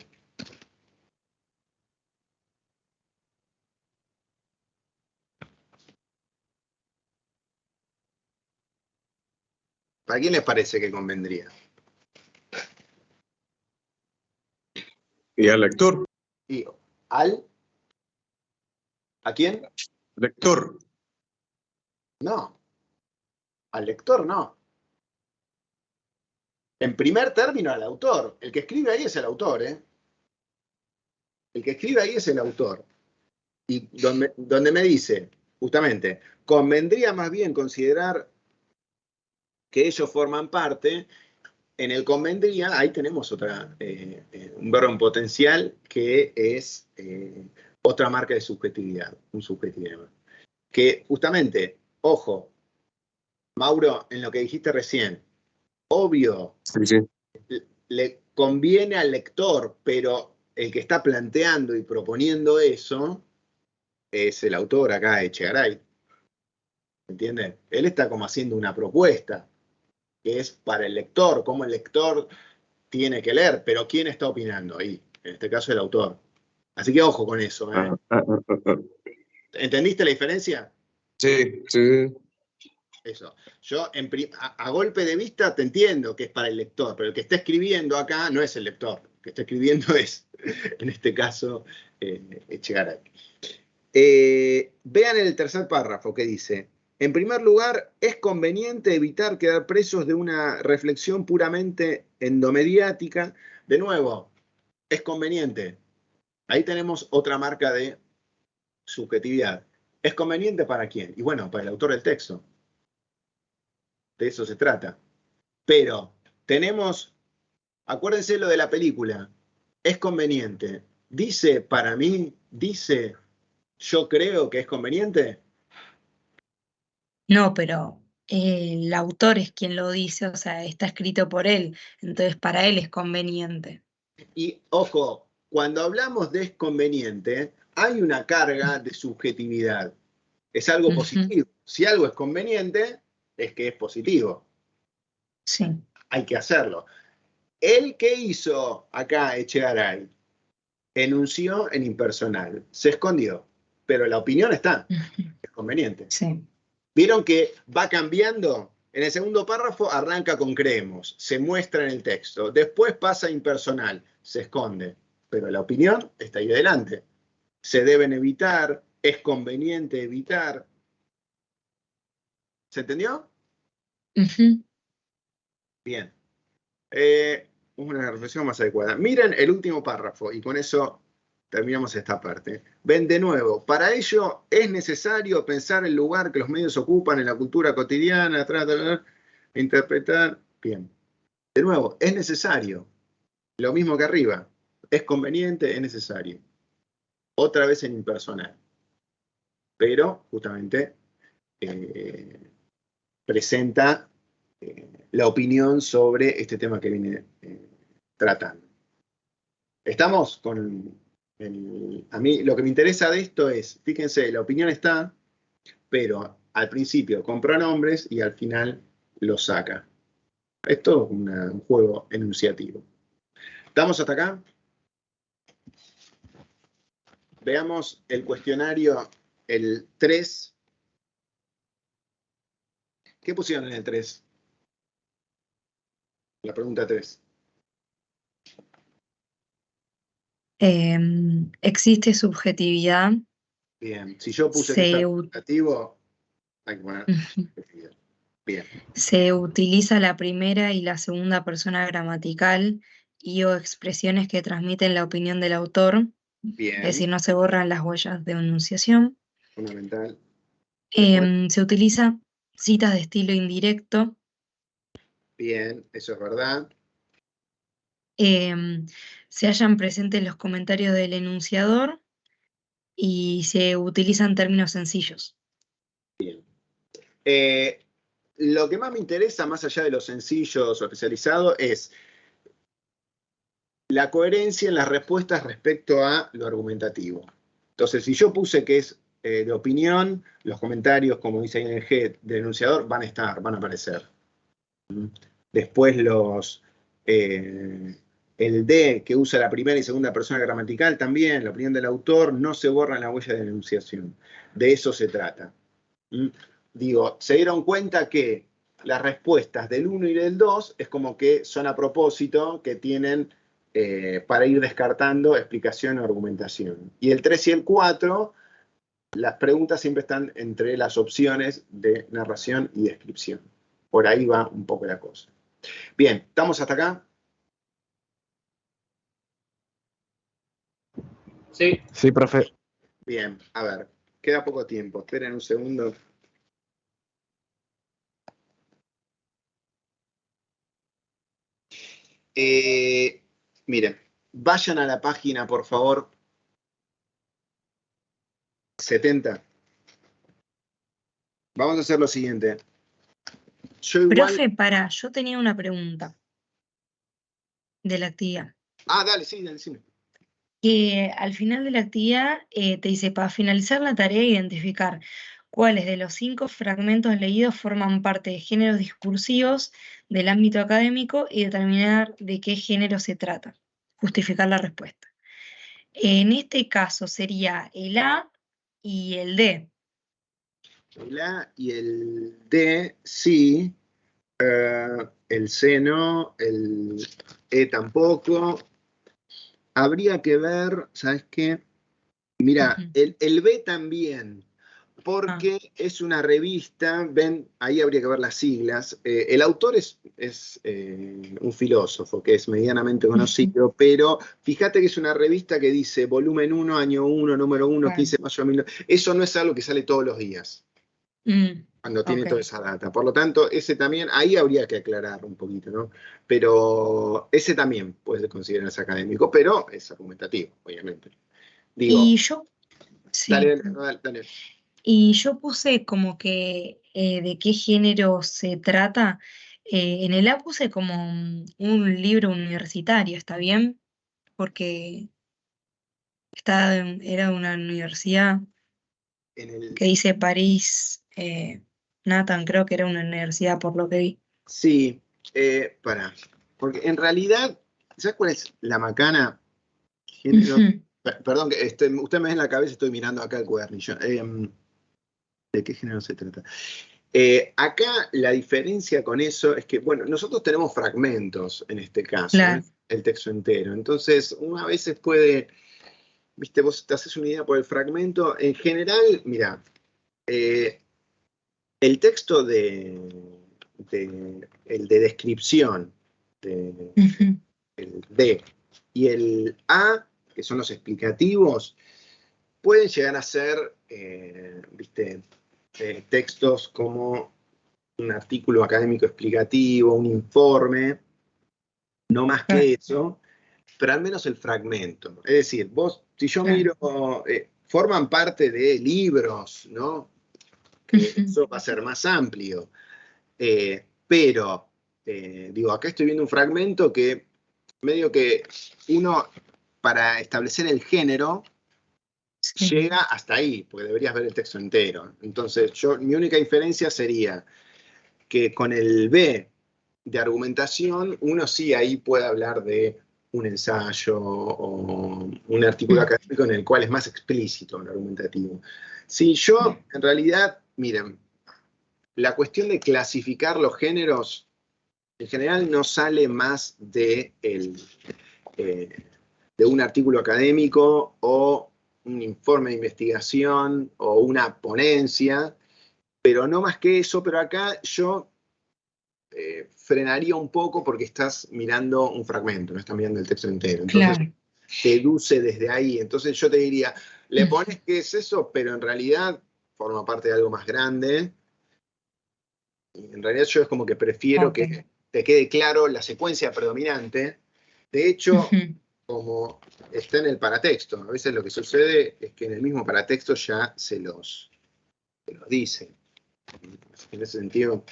¿Para quién les parece que convendría? Y al lector. Y ¿al? ¿A quién? Lector. No. Al lector no. En primer término al autor. El que escribe ahí es el autor, ¿eh? El que escribe ahí es el autor. Y donde me dice, justamente, convendría más bien considerar que ellos forman parte, en el convendría, ahí tenemos un verbo en potencial que es otra marca de subjetividad, un subjetivo. Que justamente, ojo, Mauro, en lo que dijiste recién, obvio, Sí, sí. le conviene al lector, pero el que está planteando y proponiendo eso es el autor acá, Echegaray. ¿Entiendes? Él está como haciendo una propuesta que es para el lector, cómo el lector tiene que leer, pero ¿quién está opinando ahí? En este caso el autor. Así que ojo con eso. ¿Entendiste la diferencia? Sí, sí. Eso. Yo a golpe de vista te entiendo que es para el lector, pero el que está escribiendo acá no es el lector. El que está escribiendo es, en este caso, Echegaray. Vean el tercer párrafo que dice: en primer lugar, es conveniente evitar quedar presos de una reflexión puramente endomediática. De nuevo, es conveniente. Ahí tenemos otra marca de subjetividad. ¿Es conveniente para quién? Y bueno, para el autor del texto. De eso se trata. Pero tenemos, acuérdense lo de la película, es conveniente. Dice para mí, dice yo creo que es conveniente. No, pero el autor es quien lo dice, o sea, está escrito por él, entonces para él es conveniente. Y ojo, cuando hablamos de es conveniente, hay una carga de subjetividad. Es algo Ujú, positivo. Si algo es conveniente, es que es positivo. sí. Hay que hacerlo. ¿El que hizo acá Echegaray? Enunció en impersonal. Se escondió. Pero la opinión está. Ujú, Es conveniente. sí. ¿Vieron que va cambiando? En el segundo párrafo arranca con creemos, se muestra en el texto. Después pasa a impersonal, se esconde. Pero la opinión está ahí adelante. Se deben evitar, es conveniente evitar. ¿Se entendió? Ujú. Bien. Una reflexión más adecuada. Miren el último párrafo y con eso terminamos esta parte. Ven de nuevo, para ello es necesario pensar el lugar que los medios ocupan en la cultura cotidiana, interpretar. Bien. De nuevo, es necesario. Lo mismo que arriba. Es conveniente, es necesario. Otra vez en impersonal. Pero justamente presenta la opinión sobre este tema que viene tratando. Estamos con a mí lo que me interesa de esto es, fíjense, la opinión está, pero al principio con pronombres y al final lo saca. Esto es un juego enunciativo. ¿Estamos hasta acá? Veamos el cuestionario, el 3. ¿Qué pusieron en el 3? La pregunta 3. Existe subjetividad, Bien, si yo puse que es se, u- afirmativo, hay que poner ujú, subjetividad. Bien, se utiliza la primera y la segunda persona gramatical y o expresiones que transmiten la opinión del autor, es bien, decir, no se borran las huellas de enunciación. fundamental. Después, Se utiliza citas de estilo indirecto. bien, eso es verdad. Se hallan presentes los comentarios del enunciador y se utilizan términos sencillos. Eh, lo que más me interesa, más allá de los sencillos o especializados, es la coherencia en las respuestas respecto a lo argumentativo. Entonces, si yo puse que es de opinión, los comentarios, como dice ING, del enunciador, van a aparecer. Después el D, que usa la primera y segunda persona gramatical, también, la opinión del autor, no se borra en la huella de enunciación. De eso se trata. Digo, se dieron cuenta que las respuestas del 1 y del 2 es como que son a propósito, que tienen para ir descartando explicación o argumentación. Y el 3 y el 4, las preguntas siempre están entre las opciones de narración y descripción. Por ahí va un poco la cosa. Bien, ¿estamos hasta acá? Sí. Sí, profe. Bien, a ver, queda poco tiempo. Esperen un segundo. Miren, vayan a la página, por favor, 70. Vamos a hacer lo siguiente. Yo igual... Profe, yo tenía una pregunta de la actividad. Ah, dale, sí, decime. Que al final de la actividad te dice, para finalizar la tarea, identificar cuáles de los 5 fragmentos leídos forman parte de géneros discursivos del ámbito académico y determinar de qué género se trata. Justificar la respuesta. En este caso sería el A y el D. El A y el D, sí. El C no, el E tampoco. Habría que ver, ¿sabes qué? Mira, el B también, porque es una revista, ven, ahí habría que ver las siglas. El autor es un filósofo que es medianamente conocido, pero fíjate que es una revista que dice volumen 1, año 1, número 1, 15 de mayo de 1900. Eso no es algo que sale todos los días, cuando tiene toda esa data. Por lo tanto, ese también, ahí habría que aclarar un poquito, ¿no? Pero ese también puede considerarse académico, pero es argumentativo, obviamente. Digo, Y yo, sí. dale. Y yo puse como que de qué género se trata. En el A puse como un libro universitario, ¿está bien? Porque era de una universidad En el, que dice París, Nathan, creo que era una universidad por lo que vi. sí, porque en realidad, ¿sabes cuál es la macana? Género, perdón, que usted me ve en la cabeza, estoy mirando acá el cuadernillo. ¿De qué género se trata? Acá la diferencia con eso es que, bueno, nosotros tenemos fragmentos en este caso, Claro. el texto entero. Entonces, uno a veces puede, viste, vos te haces una idea por el fragmento. En general, mira, el texto el de descripción, el D y el A, que son los explicativos, pueden llegar a ser, viste, textos como un artículo académico explicativo, un informe, no más que eso, pero al menos el fragmento. Es decir, vos, si yo miro, forman parte de libros, ¿no? Que eso va a ser más amplio. Pero, digo, acá estoy viendo un fragmento que medio que uno, para establecer el género, llega hasta ahí, porque deberías ver el texto entero. Entonces, mi única diferencia sería que con el B de argumentación, uno sí ahí puede hablar de un ensayo o un artículo académico en el cual es más explícito el argumentativo. Si yo, en realidad, miren, la cuestión de clasificar los géneros, en general no sale más de un artículo académico o un informe de investigación o una ponencia, pero no más que eso. Pero acá yo frenaría un poco porque estás mirando un fragmento, no estás mirando el texto entero. Entonces, deduce desde ahí. Entonces yo te diría, le pones que es eso, pero en realidad forma parte de algo más grande. Y en realidad yo es como que prefiero que te quede claro la secuencia predominante. De hecho, como está en el paratexto, a veces lo que sucede es que en el mismo paratexto ya se los dice. En ese sentido,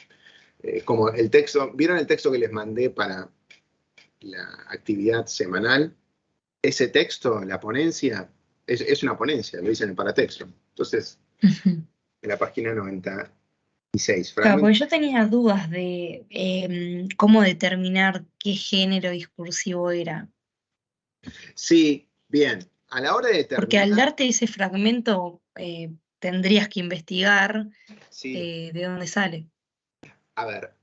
como el texto, ¿vieron el texto que les mandé para la actividad semanal? Ese texto, la ponencia, es una ponencia, lo dice en el paratexto. Entonces, en la página 90, 16. Claro, Fragmento. porque yo tenía dudas de cómo determinar qué género discursivo era. Sí, bien. A la hora de Porque al determinar, darte ese fragmento tendrías que investigar sí, de dónde sale. a ver,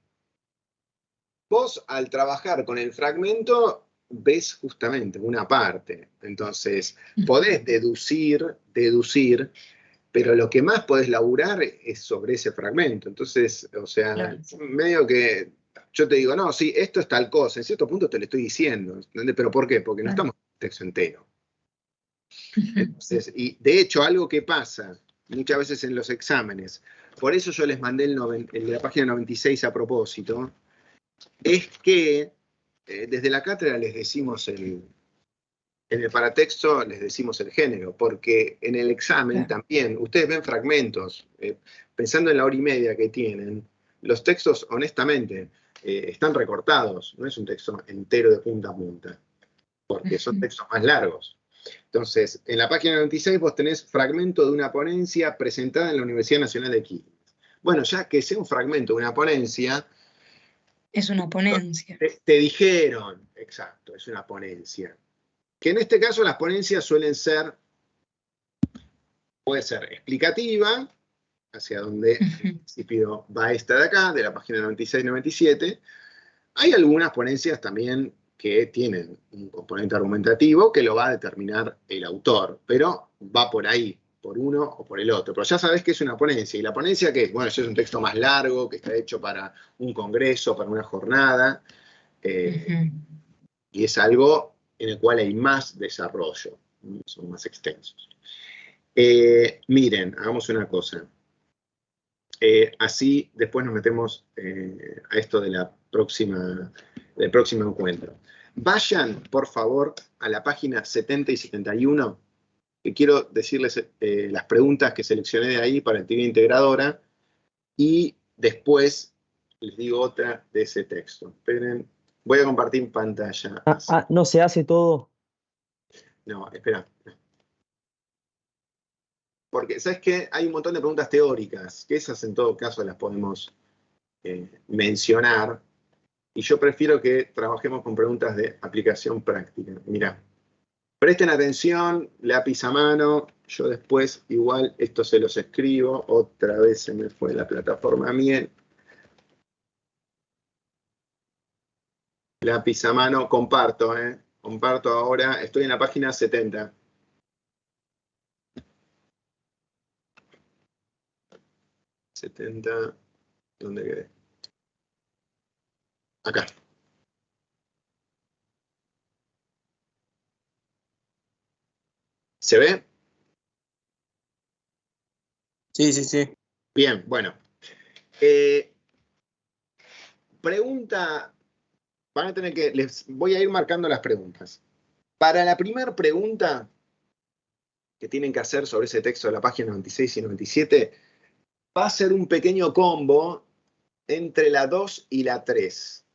vos al trabajar con el fragmento ves justamente una parte. Entonces, podés deducir, pero lo que más podés laburar es sobre ese fragmento. Entonces, o sea, Claro. medio que yo te digo, no, sí, esto es tal cosa, en cierto punto te lo estoy diciendo, ¿entendés? ¿Pero por qué? Porque no Claro. estamos en el texto entero. Entonces, y de hecho, algo que pasa muchas veces en los exámenes, por eso yo les mandé el de la página 96 a propósito, es que desde la cátedra les decimos en el paratexto les decimos el género, porque en el examen Claro. también, ustedes ven fragmentos, pensando en la hora y media que tienen, los textos honestamente están recortados, no es un texto entero de punta a punta, porque son textos más largos. Entonces, en la página 96 vos tenés fragmento de una ponencia presentada en la Universidad Nacional de Quilmes. Bueno, ya que sea un fragmento de una ponencia, Es una ponencia. te dijeron, exacto, es una ponencia. Que en este caso las ponencias suelen ser, puede ser explicativa, hacia donde en principio va esta de acá, de la página 96-97. Hay algunas ponencias también que tienen un componente argumentativo que lo va a determinar el autor, pero va por ahí, por uno o por el otro. Pero ya sabes que es una ponencia. ¿Y la ponencia qué es? Bueno, eso es un texto más largo, que está hecho para un congreso, para una jornada, y es algo en el cual hay más desarrollo, son más extensos. Miren, hagamos una cosa. Así después nos metemos a esto de del próximo encuentro. Vayan, por favor, a la página 70 y 71, que quiero decirles las preguntas que seleccioné de ahí para actividad integradora, y después les digo otra de ese texto. Esperen, voy a compartir pantalla. No se hace todo. No, espera. Porque, ¿sabes qué? Hay un montón de preguntas teóricas, que esas en todo caso las podemos mencionar, y yo prefiero que trabajemos con preguntas de aplicación práctica. Mirá, presten atención, lápiz a mano, yo después igual esto se los escribo, otra vez se me fue la plataforma mía. Lápiz a mano, comparto, comparto ahora, estoy en la página 70. ¿Dónde quedé? Acá. ¿Se ve? Sí, sí, sí. Bien, bueno. Pregunta, van a tener que, les voy a ir marcando las preguntas. Para la primera pregunta que tienen que hacer sobre ese texto de la página 96 y 97, va a ser un pequeño combo entre la 2 y la 3.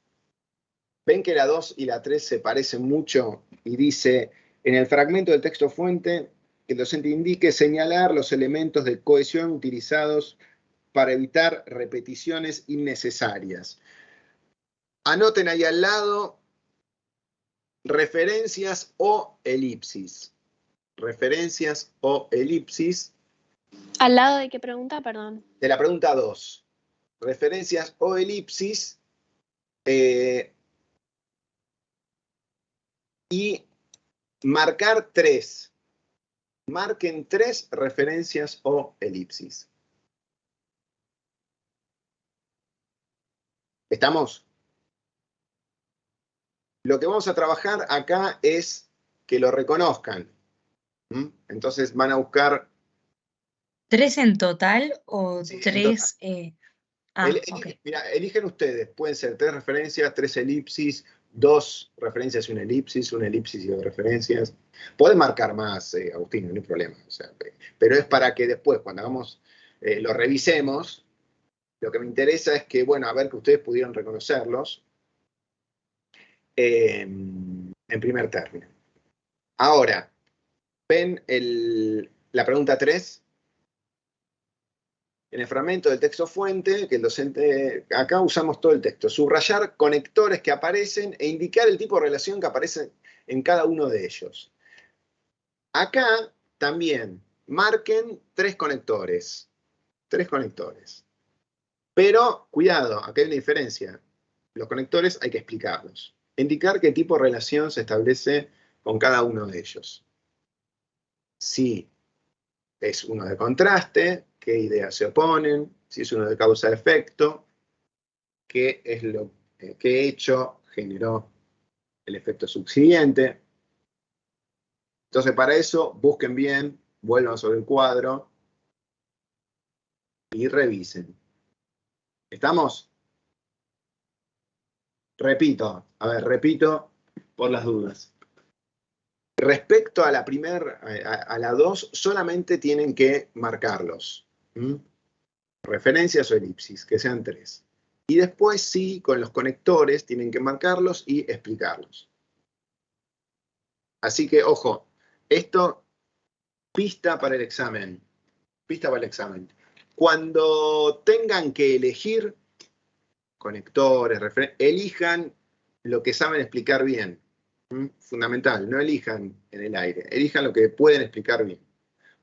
Ven que la 2 y la 3 se parecen mucho y dice, en el fragmento del texto fuente, que el docente indique señalar los elementos de cohesión utilizados para evitar repeticiones innecesarias. Anoten ahí al lado referencias o elipsis. Referencias o elipsis. ¿Al lado de qué pregunta? Perdón. De la pregunta 2. Referencias o elipsis. Y marcar 3. Marquen 3 referencias o elipsis. ¿Estamos? Lo que vamos a trabajar acá es que lo reconozcan. Entonces van a buscar... ¿3 en total o Sí, en 3? Ok. Mira, eligen ustedes. Pueden ser 3 referencias, 3 elipsis, 2 referencias y una elipsis y 2 referencias. Pueden marcar más, Agustín, no hay problema. O sea, pero es para que después, cuando hagamos, lo revisemos, lo que me interesa es que, bueno, a ver que ustedes pudieron reconocerlos en primer término. Ahora, ¿ven la pregunta 3? En el fragmento del texto fuente, que el docente, acá usamos todo el texto, subrayar conectores que aparecen e indicar el tipo de relación que aparece en cada uno de ellos. Acá también marquen 3 conectores. 3 conectores. Pero, cuidado, acá hay una diferencia. Los conectores hay que explicarlos. Indicar qué tipo de relación se establece con cada uno de ellos. Si es uno de contraste, qué ideas se oponen, si es uno de causa-efecto, qué es lo qué hecho generó el efecto subsiguiente. Entonces, para eso, busquen bien, vuelvan sobre el cuadro y revisen. ¿Estamos? Repito, repito por las dudas. Respecto a la primera, a la 2, solamente tienen que marcarlos. Referencias o elipsis, que sean 3. Y después sí, con los conectores tienen que marcarlos y explicarlos. Así que, ojo, esto, pista para el examen. Pista para el examen. Cuando tengan que elegir conectores, elijan lo que saben explicar bien. Fundamental, no elijan en el aire, elijan lo que pueden explicar bien.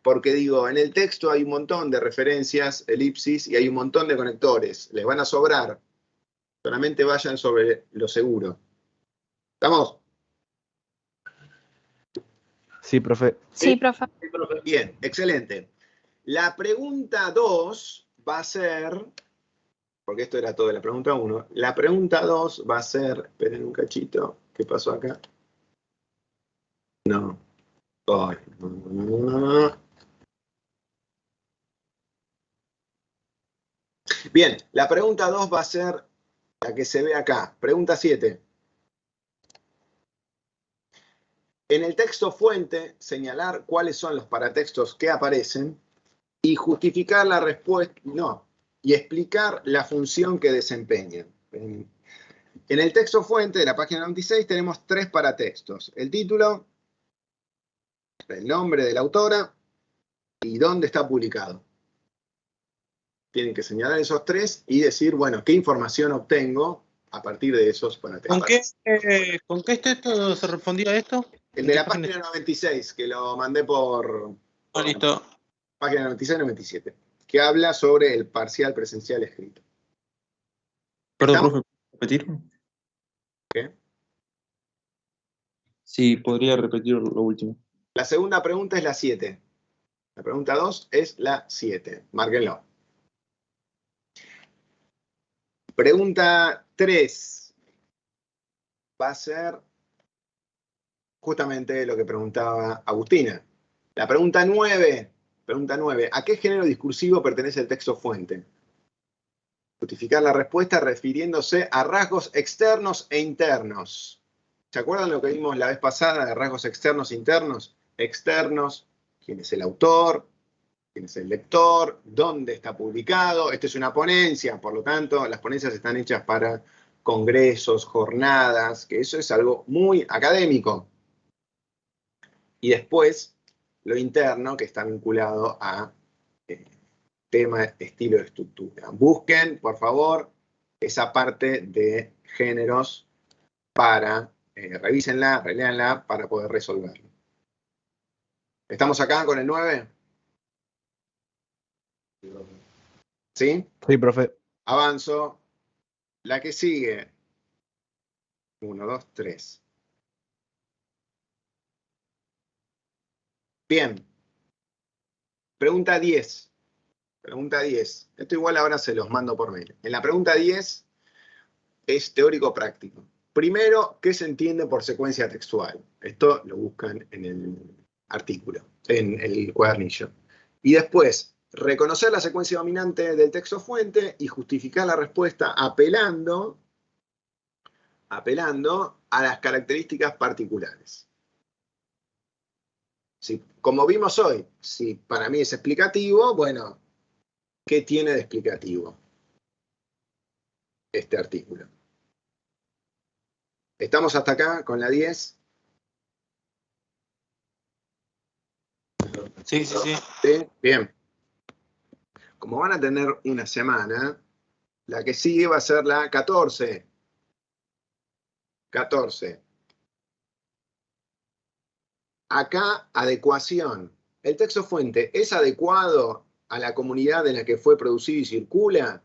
Porque digo, en el texto hay un montón de referencias, elipsis, y hay un montón de conectores. Les van a sobrar. Solamente vayan sobre lo seguro. ¿Estamos? Sí, profe. Sí, profe. Sí, profe. Bien, excelente. La pregunta 2 va a ser, porque esto era todo de la pregunta 1, la pregunta 2 va a ser, esperen un cachito, ¿qué pasó acá? No. Ay, no. Bien, la pregunta 2 va a ser la que se ve acá. Pregunta 7. En el texto fuente, señalar cuáles son los paratextos que aparecen y justificar la respuesta, y explicar la función que desempeñan. En el texto fuente de la página 96 tenemos 3 paratextos. El título, el nombre de la autora y dónde está publicado. Tienen que señalar esos 3 y decir, bueno, qué información obtengo a partir de esos paratextos. ¿Con qué texto se respondía a esto? El de la página 96, que lo mandé por listo. Página 96-97, que habla sobre el parcial presencial escrito. Perdón, ¿Estamos? profe, ¿puedo repetir? ¿Qué? Sí, podría repetir lo último. La segunda pregunta es la 7. La pregunta 2 es la 7. Márquenlo. Pregunta 3 va a ser justamente lo que preguntaba Agustina. La pregunta 9, ¿a qué género discursivo pertenece el texto fuente? Justificar la respuesta refiriéndose a rasgos externos e internos. ¿Se acuerdan lo que vimos la vez pasada de rasgos externos e internos? Externos, quién es el autor, quién es el lector, dónde está publicado. Esto es una ponencia, por lo tanto, las ponencias están hechas para congresos, jornadas, que eso es algo muy académico. Y después, lo interno, que está vinculado a tema, estilo de estructura. Busquen, por favor, esa parte de géneros para, revísenla, releanla para poder resolverlo. ¿Estamos acá con el 9? ¿Sí? Sí, profe. Avanzo. La que sigue. 1, 2, 3. Bien. Pregunta 10. Pregunta 10. Esto igual ahora se los mando por mail. En la pregunta 10 es teórico práctico. Primero, ¿qué se entiende por secuencia textual? Esto lo buscan en el artículo, en el cuadernillo. Y después, reconocer la secuencia dominante del texto fuente y justificar la respuesta apelando a las características particulares. Si, como vimos hoy, si para mí es explicativo, bueno, ¿qué tiene de explicativo este artículo? ¿Estamos hasta acá con la 10? Sí. ¿Sí? Bien. como van a tener una semana, la que sigue va a ser la 14. 14. Acá, adecuación. ¿El texto fuente es adecuado a la comunidad en la que fue producido y circula?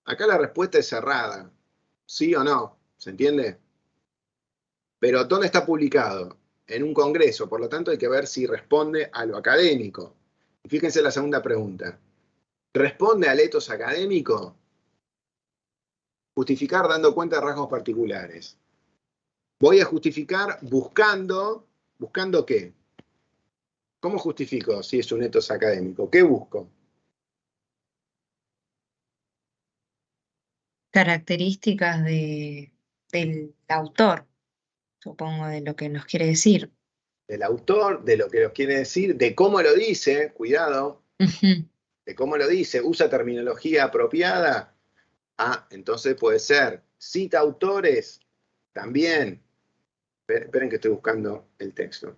Acá la respuesta es cerrada. ¿Sí o no? ¿Se entiende? Pero ¿dónde está publicado? En un congreso, por lo tanto hay que ver si responde a lo académico. Y fíjense la segunda pregunta. ¿Responde al etos académico? Justificar dando cuenta de rasgos particulares. Voy a justificar buscando ¿qué? ¿Cómo justifico si es un etos académico? ¿Qué busco? Características del autor, supongo, de lo que nos quiere decir. Del autor, de lo que nos quiere decir, de cómo lo dice, cuidado, Ujú. de cómo lo dice, usa terminología apropiada. Ah, entonces puede ser, cita autores, también. Esperen que estoy buscando el texto.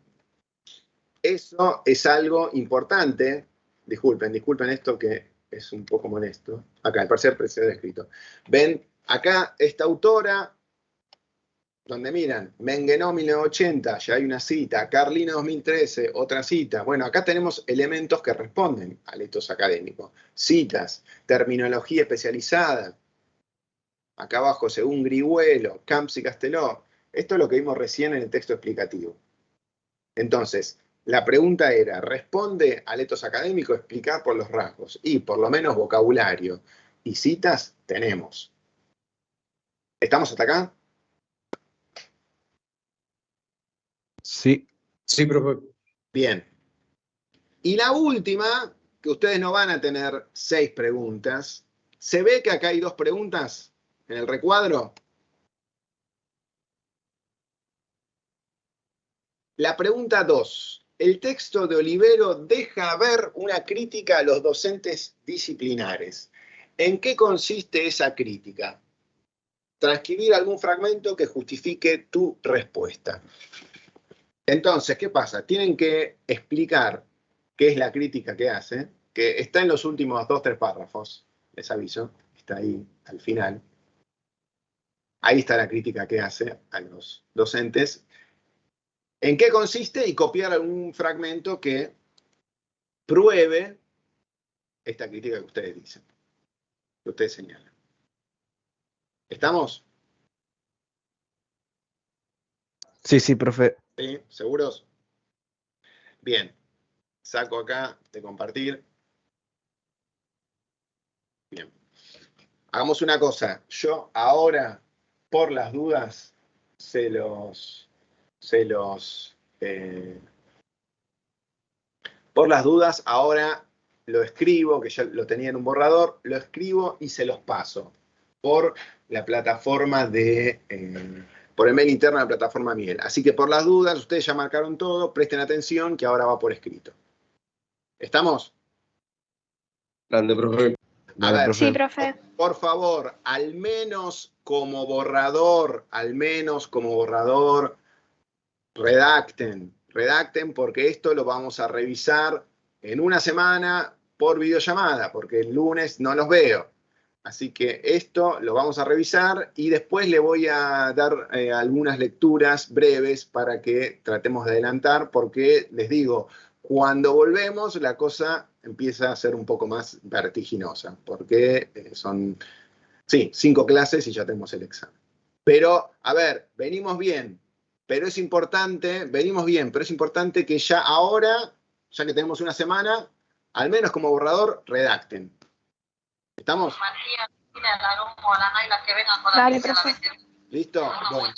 Eso es algo importante. Disculpen esto que es un poco molesto. Acá, el parcial precede escrito. Ven, acá esta autora, donde miran, Menguenó 1980, ya hay una cita, Carlina 2013, otra cita. Bueno, acá tenemos elementos que responden al etos académico. Citas, terminología especializada. Acá abajo, según Grihuelo, Camps y Casteló. Esto es lo que vimos recién en el texto explicativo. Entonces, la pregunta era, ¿responde al etos académico? Explicar por los rasgos. Y por lo menos vocabulario y citas tenemos. ¿Estamos hasta acá? Sí. Sí, profe. Bien. Y la última, que ustedes no van a tener 6 preguntas. ¿Se ve que acá hay 2 preguntas en el recuadro? La pregunta 2. El texto de Olivero deja ver una crítica a los docentes disciplinares. ¿En qué consiste esa crítica? Transcribir algún fragmento que justifique tu respuesta. Entonces, ¿qué pasa? Tienen que explicar qué es la crítica que hace, que está en los últimos 2 o 3 párrafos, les aviso, está ahí al final. Ahí está la crítica que hace a los docentes. ¿En qué consiste? Y copiar algún fragmento que pruebe esta crítica que ustedes dicen, que ustedes señalan. ¿Estamos? Sí, sí, profe. ¿Sí? ¿Seguros? Bien. Saco acá de compartir. Bien. Hagamos una cosa. Yo ahora, por las dudas, por las dudas, ahora lo escribo, que ya lo tenía en un borrador, lo escribo y se los paso por la plataforma por el mail interno de la plataforma Miel. Así que por las dudas, ustedes ya marcaron todo, presten atención que ahora va por escrito. ¿Estamos? Grande, profe. A ver, Sí, profe. por favor, al menos como borrador, redacten porque esto lo vamos a revisar en una semana por videollamada, porque el lunes no los veo. Así que esto lo vamos a revisar y después le voy a dar algunas lecturas breves para que tratemos de adelantar, porque les digo, cuando volvemos la cosa empieza a ser un poco más vertiginosa, porque son, sí, 5 clases y ya tenemos el examen. Pero, a ver, venimos bien, pero es importante que ya ahora, ya que tenemos una semana, al menos como borrador, redacten. ¿Estamos? Dale, profe. ¿Listo? Bueno,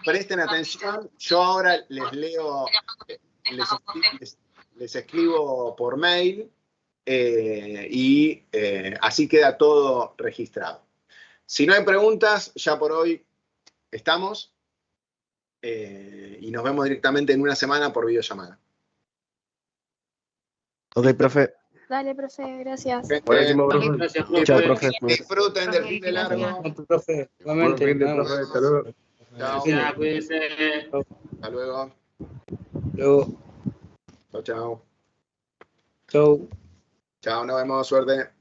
presten atención. Yo ahora les leo, les escribo por mail y así queda todo registrado. Si no hay preguntas, ya por hoy estamos y nos vemos directamente en una semana por videollamada. Ok, profe. Dale, profe, gracias. Buenísimo, profe. Gracias, Chao, profe. profe. Disfruten del fin de largo. Profe, Buen igualmente. fin de, nos vemos. profe. Hasta luego. Chao. Ya, cuídense. Hasta luego. Luego, Chao, chao. chau. Chao, nos vemos. Suerte.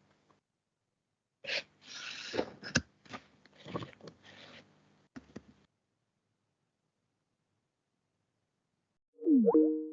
Chao.